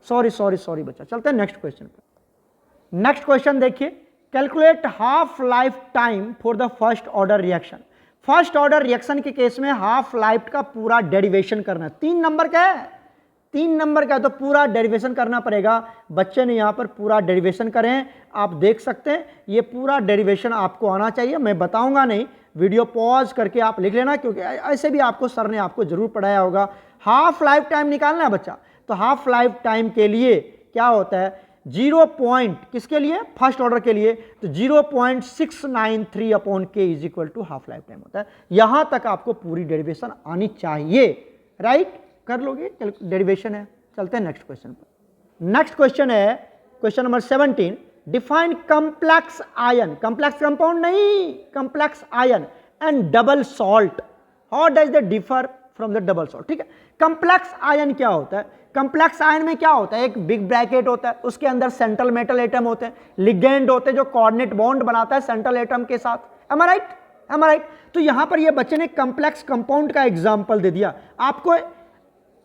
sorry बच्चा, चलते हैं नेक्स्ट क्वेश्चन पर। नेक्स्ट क्वेश्चन देखिए, calculate half life time for the first order reaction. First order reaction के केस में हाफ लाइफ का पूरा डेरिवेशन करना है, 3 नंबर का है, 3 नंबर का है, तो पूरा डेरिवेशन करना पड़ेगा। बच्चे ने यहां पर पूरा डेरिवेशन करें, आप देख सकते हैं, ये पूरा डेरिवेशन आपको आना चाहिए, मैं बताऊंगा नहीं, वीडियो पॉज करके आप लिख लेना, क्योंकि ऐसे भी आपको सर ने आपको जरूर पढ़ाया होगा। हाफ लाइफ टाइम निकालना है बच्चा, तो हाफ लाइफ टाइम के लिए क्या होता है 0 पॉइंट, किसके लिए, फर्स्ट ऑर्डर के लिए, तो 0.693 upon k is equal to half life time होता है। यहां तक आपको पूरी डेरिवेशन आनी चाहिए, राइट, कर लोगे, डेरिवेशन है। चलते हैं नेक्स्ट क्वेश्चन पर। नेक्स्ट क्वेश्चन है question number 17, define complex ion, complex compound नहीं, complex ion and double salt, how does they differ from the double salt. ठीक है, कॉम्प्लेक्स आयन क्या होता है, कॉम्प्लेक्स आयन में क्या होता है, एक बिग ब्रैकेट होता है, उसके अंदर सेंट्रल मेटल एटम होते हैं, लिगेंड होते हैं जो कोऑर्डिनेट बॉन्ड बनाता है सेंट्रल एटम के साथ, एम आई राइट। तो यहां पर ये बच्चे ने कॉम्प्लेक्स कंपाउंड का एग्जांपल दे दिया, आपको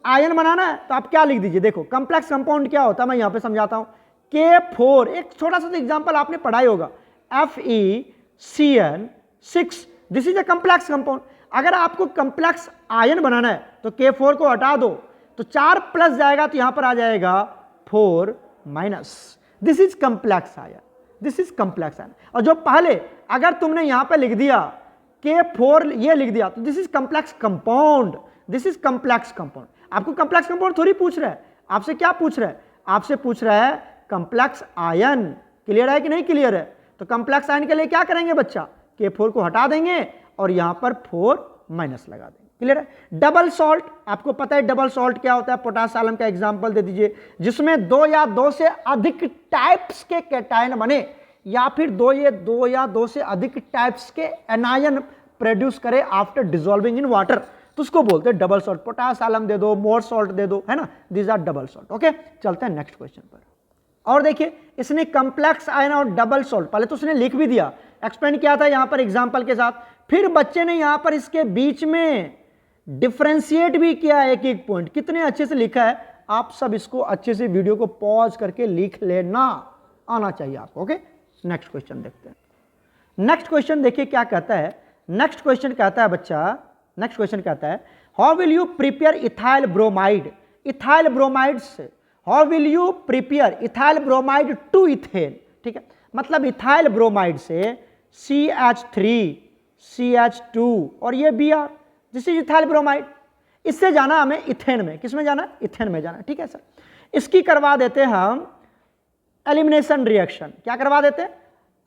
आयन बनाना है तो आप क्या लिख दीजिए, देखो कॉम्प्लेक्स कंपाउंड क्या होता है मैं यहां पे समझाता हूं। K4, एक छोटा सा एग्जांपल आपने पढ़ा ही होगा, FeCN6, this is a complex compound. अगर आपको कॉम्प्लेक्स आयन बनाना है तो K4 को हटा दो तो 4 प्लस जाएगा, तो यहां पर आ जाएगा 4 minus, this is complex ion, this is complex ion. और जो पहले अगर तुमने यहां पर लिख दिया K4 ये लिख दिया, तो this is complex compound, this is complex compound. आपको कम्प्लेक्स कंपाउंड थोड़ी पूछ रहा है, आपसे क्या पूछ रहा है, आपसे पूछ रहा है कम्प्लेक्स आयन। क्लियर है कि नहीं क्लियर है? तो कम्प्लेक्स आयन के लिए क्या करेंगे बच्चा, K4 को हटा देंगे और यहां पर 4 माइनस लगा देंगे। क्लियर है? डबल सॉल्ट, आपको पता है डबल सॉल्ट क्या होता है, पोटाशियम का एग्जांपल दे दीजिए, जिसमें 2 या 2 से अधिक टाइप्स के कैटायन बने, या फिर 2 या 2 से अधिक टाइप्स के एनायन प्रोड्यूस करे आफ्टर डिसॉल्विंग इन वाटर, तो उसको बोलते हैं डबल सॉल्ट। पोटाशियम दे दो, मोर सॉल्ट दे दो, है ना, these are double salt. Okay, चलते हैं नेक्स्ट क्वेश्चन पर। और देखिए इसने कम्प्लेक्स आयन और डबल सॉल्ट, पहले तो उसने लिख भी दिया, एक्सप्लेन किया था यहां पर एग्जांपल के साथ, फिर बच्चे ने यहां पर इसके बीच में डिफरेंशिएट भी किया है एक एक पॉइंट, कितने अच्छे से लिखा है। आप सब इसको अच्छे से वीडियो को पॉज करके लिख लेना, आना चाहिए आपको। ओके, नेक्स्ट क्वेश्चन देखते हैं। नेक्स्ट क्वेश्चन देखिए क्या कहता है। नेक्स्ट क्वेश्चन कहता है बच्चा, नेक्स्ट क्वेश्चन कहता है how will you prepare ethyl bromide, ethyl bromide से how will you prepare ethyl bromide to ethane. ठीक है, मतलब इथाइल ब्रोमाइड से CH3 CH2 और ये Br, this is ethyl bromide. इससे जाना हमें इथेन में, किस में जाना, इथेन में जाना। ठीक है सर, इसकी करवा देते हैं हम एलिमिनेशन रिएक्शन। क्या करवा देते हैं,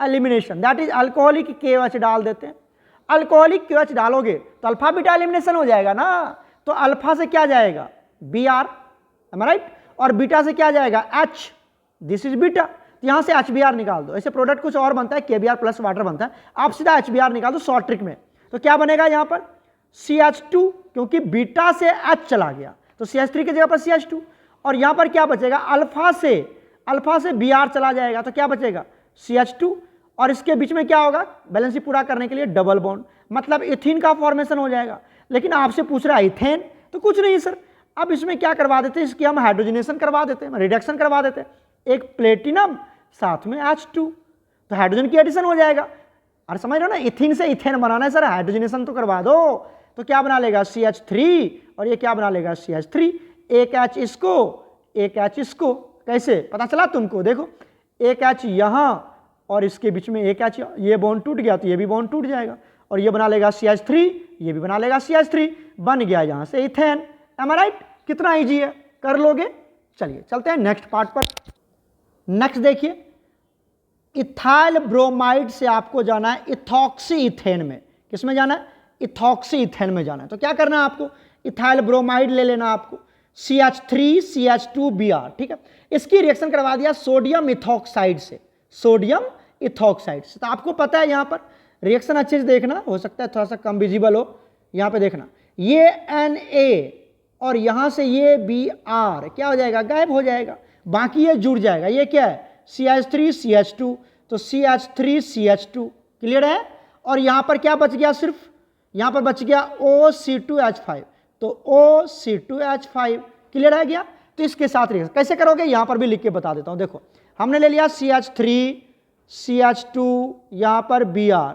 elimination, that is alcoholic KOH डाल देते हैं। अल्कोहलिक KOH डालोगे तो अल्फा बीटा एलिमिनेशन हो जाएगा ना, तो अल्फा से क्या जाएगा Br, राइट, और बीटा से क्या जाएगा H, दिस इज बीटा, तो यहां से HBr निकाल दो। ऐसे प्रोडक्ट कुछ और बनता है, KBr प्लस वाटर बनता है, आप सीधा HBr निकाल दो शॉर्ट ट्रिक में, तो क्या बनेगा यहां पर CH2, क्योंकि बीटा से H चला गया तो CH3 की जगह पर CH2, और यहां पर क्या बचेगा, अल्फा से Br चला जाएगा तो क्या बचेगा CH2, और इसके बीच में क्या होगा, बैलेंस पूरा करने के लिए डबल बॉन्ड, मतलब इथीन का फॉर्मेशन हो जाएगा। लेकिन आपसे पूछ रहा है इथेन, तो कुछ नहीं सर, अब इसमें क्या करवा देते हैं, इसकी हम हाइड्रोजनेशन करवा देते हैं, रिडक्शन करवा देते हैं, एक प्लेटिनम साथ में H2, तो हाइड्रोजन की एडिशन हो जाएगा। और समझ रहे हो ना, इथीन से इथेन बनाना है सर, हाइड्रोजनेशन तो करवा दो, तो क्या बना लेगा CH3 और ये क्या बना लेगा CH3, एक H इसको एक H इसको, कैसे पता चला तुमको, देखो एक H यहां और इसके बीच में एक H, ये बॉन्ड टूट गया तो ये भी बॉन्ड टूट जाएगा, और ये बना लेगा CH3, ये भी बना लेगा CH3, बन गया यहां से इथेन। M I right? कितना इजी है, कर लोगे। चलिए चलते हैं नेक्स्ट पार्ट पर। नेक्स्ट देखिए, इथाइल ब्रोमाइड से आपको जाना है इथॉक्सी इथेन में। किस में जाना है, इथॉक्सी इथेन में जाना है। तो क्या करना है आपको, इथाइल ब्रोमाइड ले लेना आपको, CH3 CH2 Br। ठीक है, इसकी रिएक्शन करवा दिया सोडियम इथॉक्साइड से, सोडियम इथॉक्साइड से। तो आपको पता है यहां पर रिएक्शन अच्छे से देखना, हो सकता है थोड़ा सा कम विजिबल हो, यहां पे देखना, ये Na और यहां से ये Br क्या हो जाएगा, गायब हो जाएगा, बाकी ये जुड़ जाएगा। ये क्या है CH3 CH2, तो CH3 CH2, क्लियर है। और यहां पर क्या बच गया, सिर्फ यहां पर बच गया OC2H5, तो OC2H5, क्लियर है गया। तो इसके साथ रिएक्शन कैसे करोगे, यहां पर भी लिख के बता देता हूं। देखो हमने ले लिया CH3 CH2, यहां पर Br,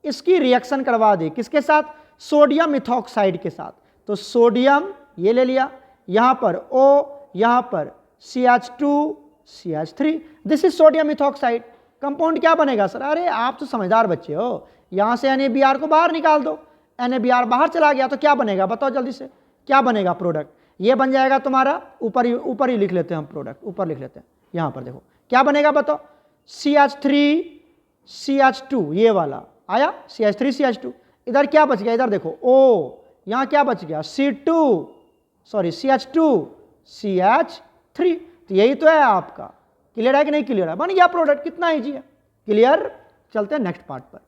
इसकी रिएक्शन करवा दी किसके साथ, सोडियम इथॉक्साइड के साथ। तो सोडियम ये ले लिया, यहां पर O, यहां पर CH2 CH3, this is sodium ethoxide. Compound क्या बनेगा सर, अरे आप तो समझदार बच्चे हो, यहां से NaBr को बाहर निकाल दो, NaBr बाहर चला गया तो क्या बनेगा, बताओ जल्दी से, क्या बनेगा प्रोडक्ट, ये बन जाएगा तुम्हारा, ऊपर ही लिख लेते हैं हम प्रोडक्ट, ऊपर लिख लेते हैं, यहां पर देखो क्या बनेगा बताओ, CH3 CH2, ये वाला आया CH3 CH2, इधर क्या बच गया, इधर देखो O, यहां क्या बच गया CH2 CH3, तो यही तो है आपका। क्लियर है कि नहीं क्लियर है, बन गया प्रोडक्ट, कितना इजी है, क्लियर। चलते हैं नेक्स्ट पार्ट पर।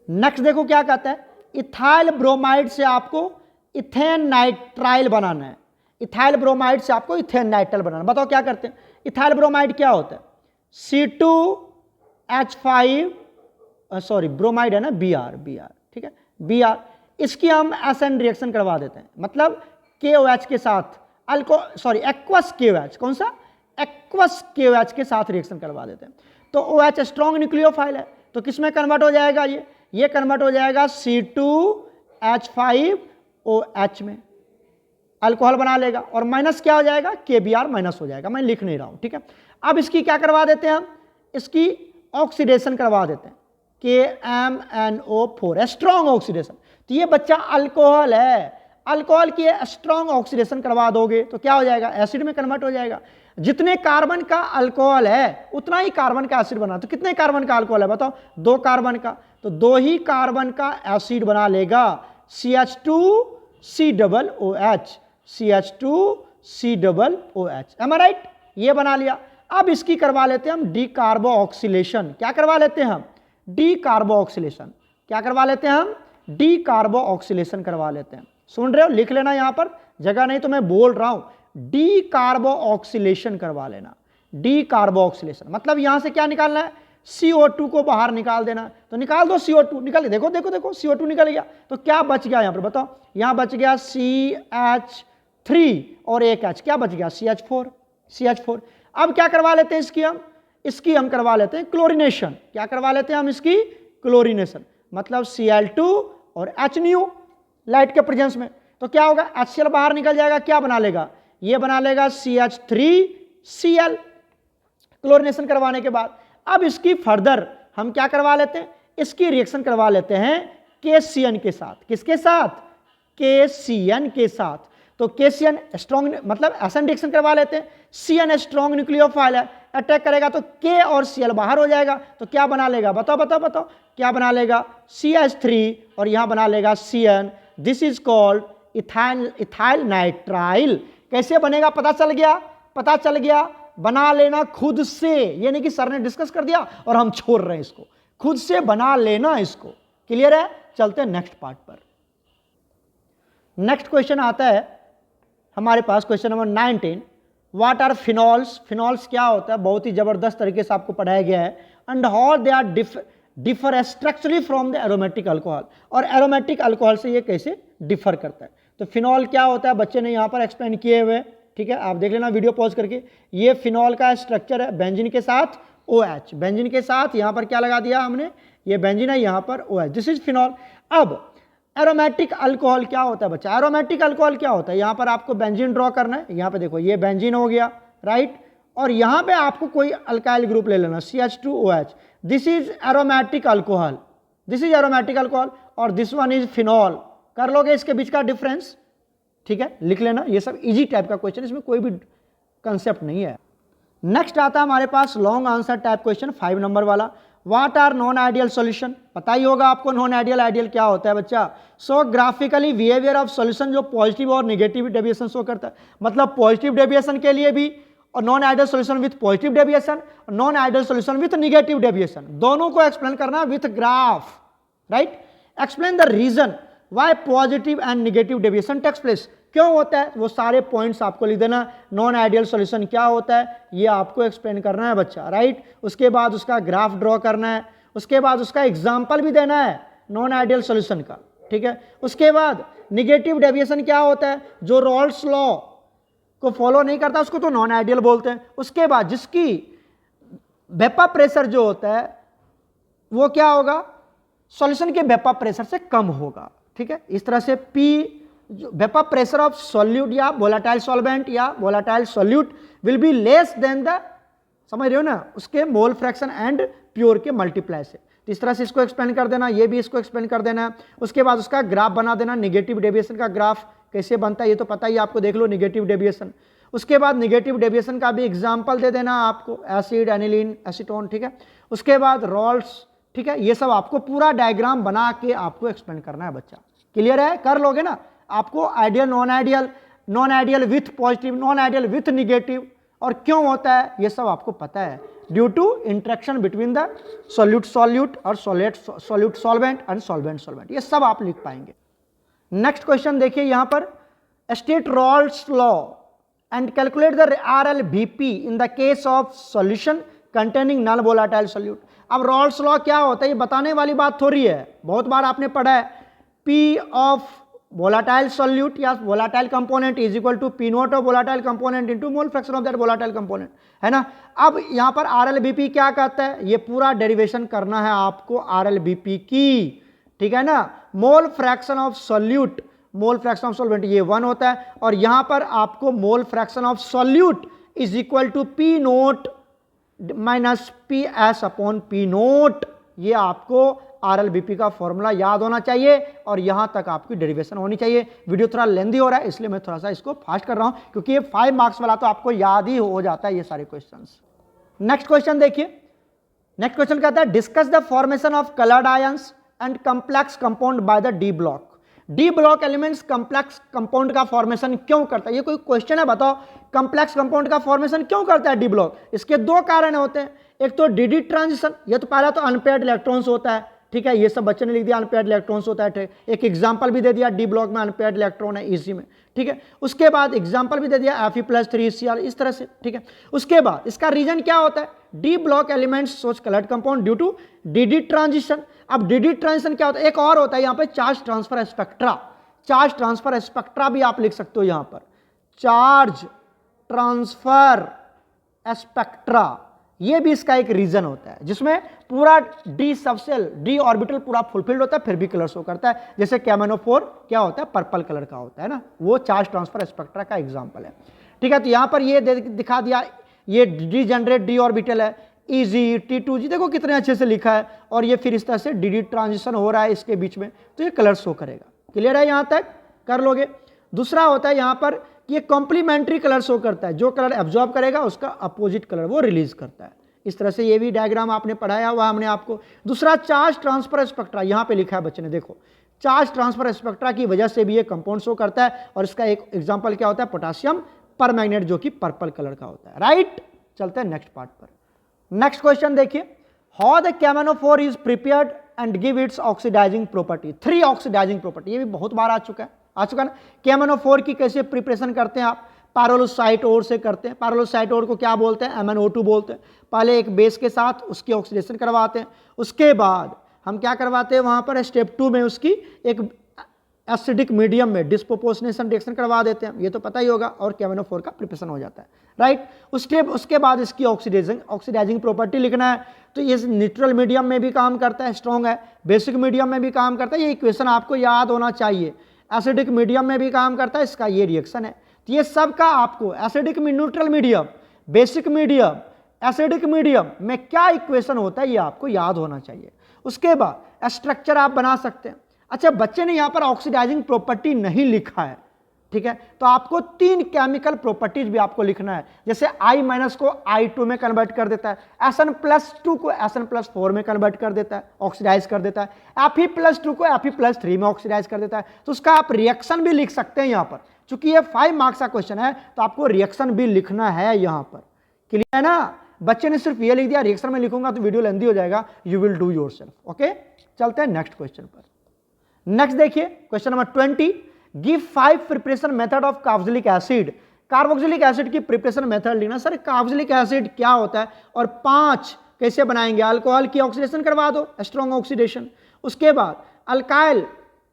नेक्स्ट देखो क्या कहता है, इथाइल ब्रोमाइड से आपको इथेन नाइट्राइल बनाना है, इथाइल ब्रोमाइड से आपको इथेन नाइट्राइल बनाना। बताओ क्या करते हैं, इथाइल ब्रोमाइड क्या होता है, C2H5, सॉरी ब्रोमाइड है ना, Br, ठीक है Br, इसकी हम एसएन रिएक्शन करवा देते हैं, मतलब KOH के साथ एक्वस KOH, कौन सा, एक्वस KOH के साथ रिएक्शन करवा देते हैं। तो OH स्ट्रॉन्ग न्यूक्लियोफाइल है, तो किस में कन्वर्ट हो जाएगा, ये कन्वर्ट हो जाएगा C2H5OH में, अल्कोहल बना लेगा, और माइनस क्या हो जाएगा, KBr माइनस हो जाएगा, मैं लिख नहीं रहा हूं, ठीक है। अब इसकी क्या करवा देते हैं हम, इसकी ऑक्सीडेशन करवा देते हैं, KMnO4, स्ट्रॉन्ग ऑक्सीडेशन। तो ये बच्चा अल्कोहल है, अल्कोहल की स्ट्रॉन्ग ऑक्सीडेशन करवा दोगे तो क्या हो जाएगा, एसिड में कन्वर्ट हो जाएगा। जितने कार्बन का अल्कोहल है उतना ही कार्बन का एसिड बना। तो कितने कार्बन का अल्कोहल है बताओ, 2 कार्बन का, तो 2 ही कार्बन का एसिड बना लेगा, CH2COOH, CH2COOH, M I right, ये बना लिया। अब इसकी करवा लेते हैं हम डीकार्बोऑक्सिलेशन। क्या करवा लेते हैं हम, डीकार्बोऑक्सिलेशन। क्या करवा लेते हैं हम, डीकार्बोऑक्सिलेशन करवा लेते हैं। सुन रहे हो, लिख लेना यहां पर, जगह नहीं तो मैं बोल रहा हूं, डीकार्बोऑक्सिलेशन करवा लेना। डीकार्बोऑक्सिलेशन मतलब यहां से क्या निकालना है, CO2 को बाहर निकाल देना। तो निकाल दो CO2, निकाल, देखो देखो देखो CO2 निकल गया। तो क्या बच गया यहां पर बताओ, यहां बच गया CH3 और एक H, क्या बच गया, CH4। अब क्या करवा लेते हैं इसकी हम करवा लेते हैं क्लोरीनेशन। क्या करवा लेते हैं हम इसकी क्लोरीनेशन, मतलब Cl2 और H न्यू लाइट के प्रेजेंस में। तो क्या होगा, HCl बाहर निकल जाएगा, क्या बना लेगा, ये बना लेगा CH3Cl क्लोरीनेशन करवाने के बाद। अब इसकी फर्दर हम क्या करवा लेते हैं, इसकी रिएक्शन करवा लेते हैं KCN के साथ। किसके साथ, KCN के साथ। तो KCN स्ट्रॉन्ग मतलब एसन रिएक्शन करवा लेते हैं, CN स्ट्रॉन्ग न्यूक्लियोफाइल है, अटैक करेगा तो K और Cl बाहर हो जाएगा। तो क्या बना लेगा, बताओ बताओ बताओ, क्या बना लेगा, CH3 और यहां बना लेगा CN। This is called ethyl nitrile. कैसे बनेगा पता चल गया, बना लेना खुद से, ये नहीं कि सर ने डिस्कस कर दिया और हम छोड़ रहे हैं इसको, खुद से बना लेना इसको। क्लियर है, चलते हैं नेक्स्ट पार्ट पर। नेक्स्ट क्वेश्चन आता है हमारे पास, question number 19, what are phenols. Phenols क्या होता है, बहुत ही जबरदस्त तरीके से आपको पढ़ाया गया है। And how they are differ structurally from the aromatic alcohol, और एरोमेटिक अल्कोहल से ये कैसे डिफर करता है। तो फिनॉल क्या होता है, बच्चे ने यहाँ पर एक्सप्लेन किए हुए, ठीक है, आप देख लेना वीडियो पॉज करके। ये फिनॉल का स्ट्रक्चर है, बेंजीन के साथ OH, बेंजीन के साथ यहाँ पर क्या लगा दिया हमने, ये बेंजीन है, यहाँ पर OH, दिस इज फिनॉल। अब एरोमेटिक अल्कोहल क्या होता है बच्चा, एरोमेटिक अल्कोहल क्या होता है, यहाँ पर आपको बेंजीन ड्रॉ करना है। यहाँ पे देखो ये बेंजीन हो गया, राइट, और यहाँ पे आपको कोई अल्काइल ग्रुप ले लेना, CH2OH, this is aromatic alcohol, this is aromatic alcohol, और दिस वन इज फिनॉल। कर लोगे इसके बीच का डिफरेंस, ठीक है, लिख लेना। ये सब इजी टाइप का क्वेश्चन, इसमें कोई भी कंसेप्ट नहीं है। नेक्स्ट आता है हमारे पास long answer type question, 5 number वाला। What are non ideal solution, पता ही होगा आपको नॉन आइडियल आइडियल क्या होता है बच्चा। So graphically behaviour of solution, जो पॉजिटिव और निगेटिव डेविएशन शो करता है, मतलब पॉजिटिव डेविएशन के लिए भी, और non ideal solution with positive deviation, non ideal solution with negative deviation, दोनों को एक्सप्लेन करना with graph, right. Explain the reason why positive and negative deviation takes place, क्यों होता है, वो सारे पॉइंट्स आपको लिख देना। नॉन आइडियल सॉल्यूशन क्या होता है ये आपको एक्सप्लेन करना है बच्चा, राइट। उसके बाद उसका ग्राफ ड्रॉ करना है, उसके बाद उसका एग्जाम्पल भी देना है नॉन आइडियल सॉल्यूशन का, ठीक है। उसके बाद निगेटिव डेविएशन क्या होता है, जो रॉल्स लॉ को फॉलो नहीं करता उसको तो नॉन आइडियल बोलते हैं। उसके बाद जिसकी वेपर प्रेशर जो होता है वो क्या होगा, सॉल्यूशन के वेपर प्रेशर से कम होगा, ठीक है। इस तरह से P vapour pressure of solute या वोलेटाइल सॉल्वेंट या volatile solute will be less than the, समझ रहे हो ना, उसके मोल फ्रैक्शन एंड प्योर के मल्टीप्लाई से। तो इस तरह से इसको एक्सप्लेन कर देना, ये भी इसको एक्सप्लेन कर देना। उसके बाद उसका ग्राफ बना देना, निगेटिव डेविएशन का ग्राफ कैसे बनता है ये तो पता ही आपको, देख लो निगेटिव डेविएशन। उसके बाद निगेटिव डेविएशन का भी एग्जाम्पल दे देना आपको, एसिड, एनिलीन, एसीटोन, ठीक है। उसके बाद रॉल्स, ठीक है, ये सब आपको पूरा डायग्राम बना के आपको एक्सप्लेन करना है बच्चा। क्लियर है, कर लोगे ना। आपको ideal, non ideal, non ideal with positive, non ideal with negative, और क्यों होता है ये सब आपको पता है, due to interaction between the solute solute और solute solvent and solvent solvent, ये सब आप लिख पाएंगे। नेक्स्ट क्वेश्चन देखिए यहां पर, state Rawls law and calculate the RLBP in the case of solution containing non volatile solute. अब रॉल्स लॉ क्या होता है ये बताने वाली बात थोड़ी है, बहुत बार आपने पढ़ा है, P ऑफ volatile solute या volatile component is equal to P naught of volatile component into mole fraction of that volatile component, है ना। अब यहाँ पर RLBP क्या कहता है, ये पूरा डेरिवेशन करना है आपको RLBP की, ठीक है ना। Mole fraction of solute, mole fraction of solvent ये 1 होता है, और यहाँ पर आपको mole fraction of solute is equal to P naught minus PS upon P naught, ये आपको RLBP का फॉर्मूला याद होना चाहिए और यहां तक आपकी डेरिवेशन होनी चाहिए। वीडियो थोड़ा लेंदी हो रहा है इसलिए मैं थोड़ा सा इसको फास्ट कर रहा हूं, क्योंकि ये 5 मार्क्स वाला तो आपको याद ही हो जाता है ये सारे क्वेश्चंस। नेक्स्ट क्वेश्चन देखिए, नेक्स्ट क्वेश्चन कहता है discuss the formation of coloured ions and complex compound by the D block. D block elements complex compound का फॉर्मेशन क्यों करता है? ये कोई क्वेश्चन है, बताओ कंप्लेक्स कंपाउंड का फॉर्मेशन क्यों करता है डी ब्लॉक? इसके दो कारण होते हैं, एक तो डी ट्रांजिशन, ये तो पहला तो अनपेयर्ड इलेक्ट्रॉन्स होता है, ठीक है, ये सब बच्चे ने लिख दिया अनपेयर्ड इलेक्ट्रॉन्स होता है, एक एग्जांपल भी दे दिया डी ब्लॉक में अनपेयर्ड इलेक्ट्रॉन है इजी में, ठीक है। उसके बाद एग्जांपल भी दे दिया Fe+3Cl इस तरह से, ठीक है। उसके बाद इसका रीजन क्या होता है? डी ब्लॉक एलिमेंट्स सोच coloured compound due to d transition. अब डी ट्रांजिशन क्या होता है? एक और होता है यहाँ पे charge transfer spectra. Charge transfer spectra भी आप लिख सकते हो यहाँ पर, चार्ज ट्रांसफर स्पेक्ट्रा, ये भी इसका एक रीजन होता है जिसमें पूरा डी सबसेल डी ऑर्बिटल पूरा फुलफिल्ड होता है फिर भी कलर शो करता है। जैसे कैमेनोफोर क्या होता है? पर्पल कलर का होता है ना, वो चार्ज ट्रांसफर स्पेक्ट्रा का एग्जांपल है, ठीक है। तो यहां पर ये दिखा दिया, ये डी जनरेट डी ऑर्बिटल है, EG T2G, देखो कितने अच्छे से लिखा है, और ये फिर इस तरह से डी ट्रांजिशन हो रहा है इसके बीच में, तो ये कलर शो करेगा। क्लियर है? यहां तक कर लोगे। दूसरा होता है यहां पर कि ये कॉम्प्लीमेंट्री कलर शो करता है, जो कलर एब्जॉर्ब करेगा उसका अपोजिट कलर वो रिलीज करता है। इस तरह से ये भी डायग्राम आपने पढ़ाया हुआ हमने आपको। दूसरा चार्ज ट्रांसफर स्पेक्ट्रा, यहां पे लिखा है बच्चे ने, देखो चार्ज ट्रांसफर स्पेक्ट्रा की वजह से भी ये कंपाउंड शो करता है, और इसका एक एग्जांपल क्या होता है? पोटेशियम परमैंगनेट, जो कि पर्पल कलर का होता है, राइट। चलते हैं नेक्स्ट पार्ट पर। नेक्स्ट क्वेश्चन देखिए, हाउ द कैमेनोफोर is prepared and give its oxidising property. 3 oxidising property, ये भी बहुत बार आ चुका है ना। कैमेनोफोर की कैसे प्रिपरेशन करते हैं आप? पायरोलोसाइट ओर से करते हैं। पायरोलोसाइट ओर को क्या बोलते हैं? MnO2 बोलते हैं। पहले एक बेस के साथ उसकी ऑक्सीडेशन करवाते हैं, उसके बाद हम क्या करवाते हैं वहां पर स्टेप 2 में उसकी एक एसिडिक मीडियम में डिस्प्रोपोर्शनेशन रिएक्शन करवा देते हैं, ये तो पता ही होगा, और कैमेनोफोर का प्रिपरेशन हो जाता है, राइट। उसके बाद इसकी ऑक्सीडाइजिंग प्रॉपर्टी लिखना है। तो ये न्यूट्रल मीडियम में भी काम करता है, स्ट्रॉन्ग है, बेसिक मीडियम में भी काम करता है, ये इक्वेशन आपको याद होना चाहिए। एसिडिक मीडियम में भी काम करता है, इसका ये रिएक्शन है। तो ये सब का आपको एसिडिक में neutral medium, basic medium, acidic medium में क्या इक्वेशन होता है ये आपको याद होना चाहिए। उसके बाद स्ट्रक्चर आप बना सकते हैं। अच्छा, बच्चे ने यहां पर ऑक्सीडाइजिंग प्रॉपर्टी नहीं लिखा है, ठीक है, तो आपको 3 केमिकल प्रॉपर्टीज भी आपको लिखना है। जैसे I- को I2 में कन्वर्ट कर देता है, Sn+2 को Sn+4 में कन्वर्ट कर देता है, ऑक्सीडाइज कर देता है, Fe+2 को Fe+3 में ऑक्सीडाइज कर देता है। तो उसका आप रिएक्शन भी लिख सकते हैं यहां पर, चूंकि ये 5 मार्क्स का क्वेश्चन है तो आपको रिएक्शन भी लिखना है यहां पर। क्लियर है ना? बच्चे ने सिर्फ ये लिख दिया, रिएक्शन में लिखूंगा तो वीडियो लेंदी हो जाएगा, you will do yourself. Okay, चलते हैं नेक्स्ट क्वेश्चन पर। नेक्स्ट देखिए question number 20, give 5 preparation method of carboxylic acid. Carboxylic acid की प्रिपरेशन मेथड लिखना। सर कार्बोक्सिलिक एसिड क्या होता है, और 5 कैसे बनाएंगे? अल्कोहल की ऑक्सीडेशन करवा दो, स्ट्रॉन्ग ऑक्सीडेशन। उसके बाद अल्काइल,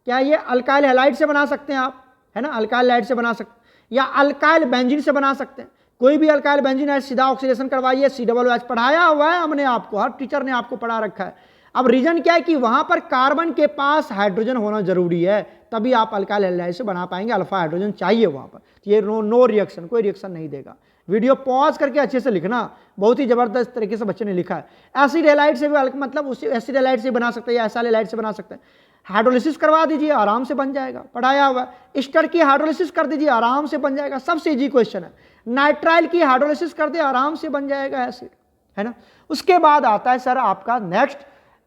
क्या ये अल्काइल हैलाइड से बना सकते हैं आप, है ना, अल्काइल हैलाइड से बना सकते हैं, या अल्काइल बेंजीन से बना सकते हैं। कोई भी अल्काइल बेंजीन है, सीधा ऑक्सीडेशन करवाइए, COOH पढ़ाया हुआ है हमने आपको, हर टीचर ने आपको पढ़ा रखा है। अब रीजन क्या है कि वहां पर कार्बन के पास हाइड्रोजन होना जरूरी है, तभी आप अल्काइल हैलाइड से बना पाएंगे, अल्फा हाइड्रोजन चाहिए वहां पर। ये नो रिएक्शन, कोई रिएक्शन नहीं देगा। वीडियो पॉज करके अच्छे से लिखना, बहुत ही जबरदस्त तरीके से बच्चे ने लिखा है। एसिड हैलाइड से भी मतलब उसी एसिड हैलाइड से बना सकते हैं, या एसाइल हैलाइड से बना सकते हैं। हाइड्रोलिसिस करवा दीजिए, आराम से बन जाएगा, पढ़ाया हुआ। एस्टर की हाइड्रोलिसिस कर दीजिए, आराम से बन जाएगा, सबसे इजी क्वेश्चन है। नाइट्राइल की हाइड्रोलिसिस कर दे, आराम से बन जाएगा एसिड, है ना। उसके बाद आता है सर आपका नेक्स्ट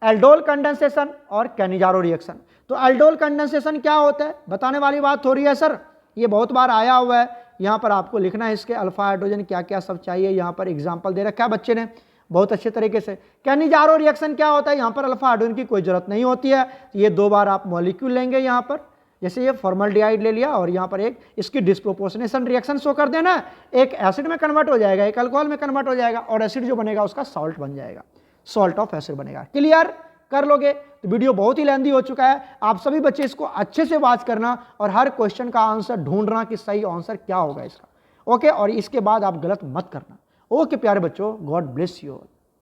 एल्डोल कंडेंसेशन और कैनिजारो रिएक्शन। तो एल्डोल कंडेंसेशन क्या होता है, बताने वाली बात हो रही है सर, ये बहुत बार आया हुआ है। यहाँ पर आपको लिखना है इसके अल्फा हाइड्रोजन क्या क्या सब चाहिए, यहाँ पर एग्जाम्पल दे रखा है बच्चे ने बहुत अच्छे तरीके से। कैनिजारो रिएक्शन क्या होता है, यहाँ पर अल्फा हाइड्रोजन की कोई जरूरत नहीं होती है, ये 2 बार आप मॉलिक्यूल लेंगे यहाँ पर, जैसे ये फॉर्मल्डिहाइड ले लिया, और यहाँ पर एक इसकी डिस्प्रोपोर्शनेशन रिएक्शन शो कर देना, एक एसिड में कन्वर्ट हो जाएगा, एक अल्कोहल में कन्वर्ट हो जाएगा, और एसिड जो बनेगा उसका सॉल्ट बन जाएगा, सॉल्ट ऑफ एसिड बनेगा। क्लियर कर लोगे? तो वीडियो बहुत ही लेंदी हो चुका है, आप सभी बच्चे इसको अच्छे से वॉच करना और हर क्वेश्चन का आंसर ढूंढना कि सही आंसर क्या होगा इसका। ओके, और इसके बाद आप गलत मत करना। ओके प्यारे बच्चों, गॉड ब्लेस यू ऑल।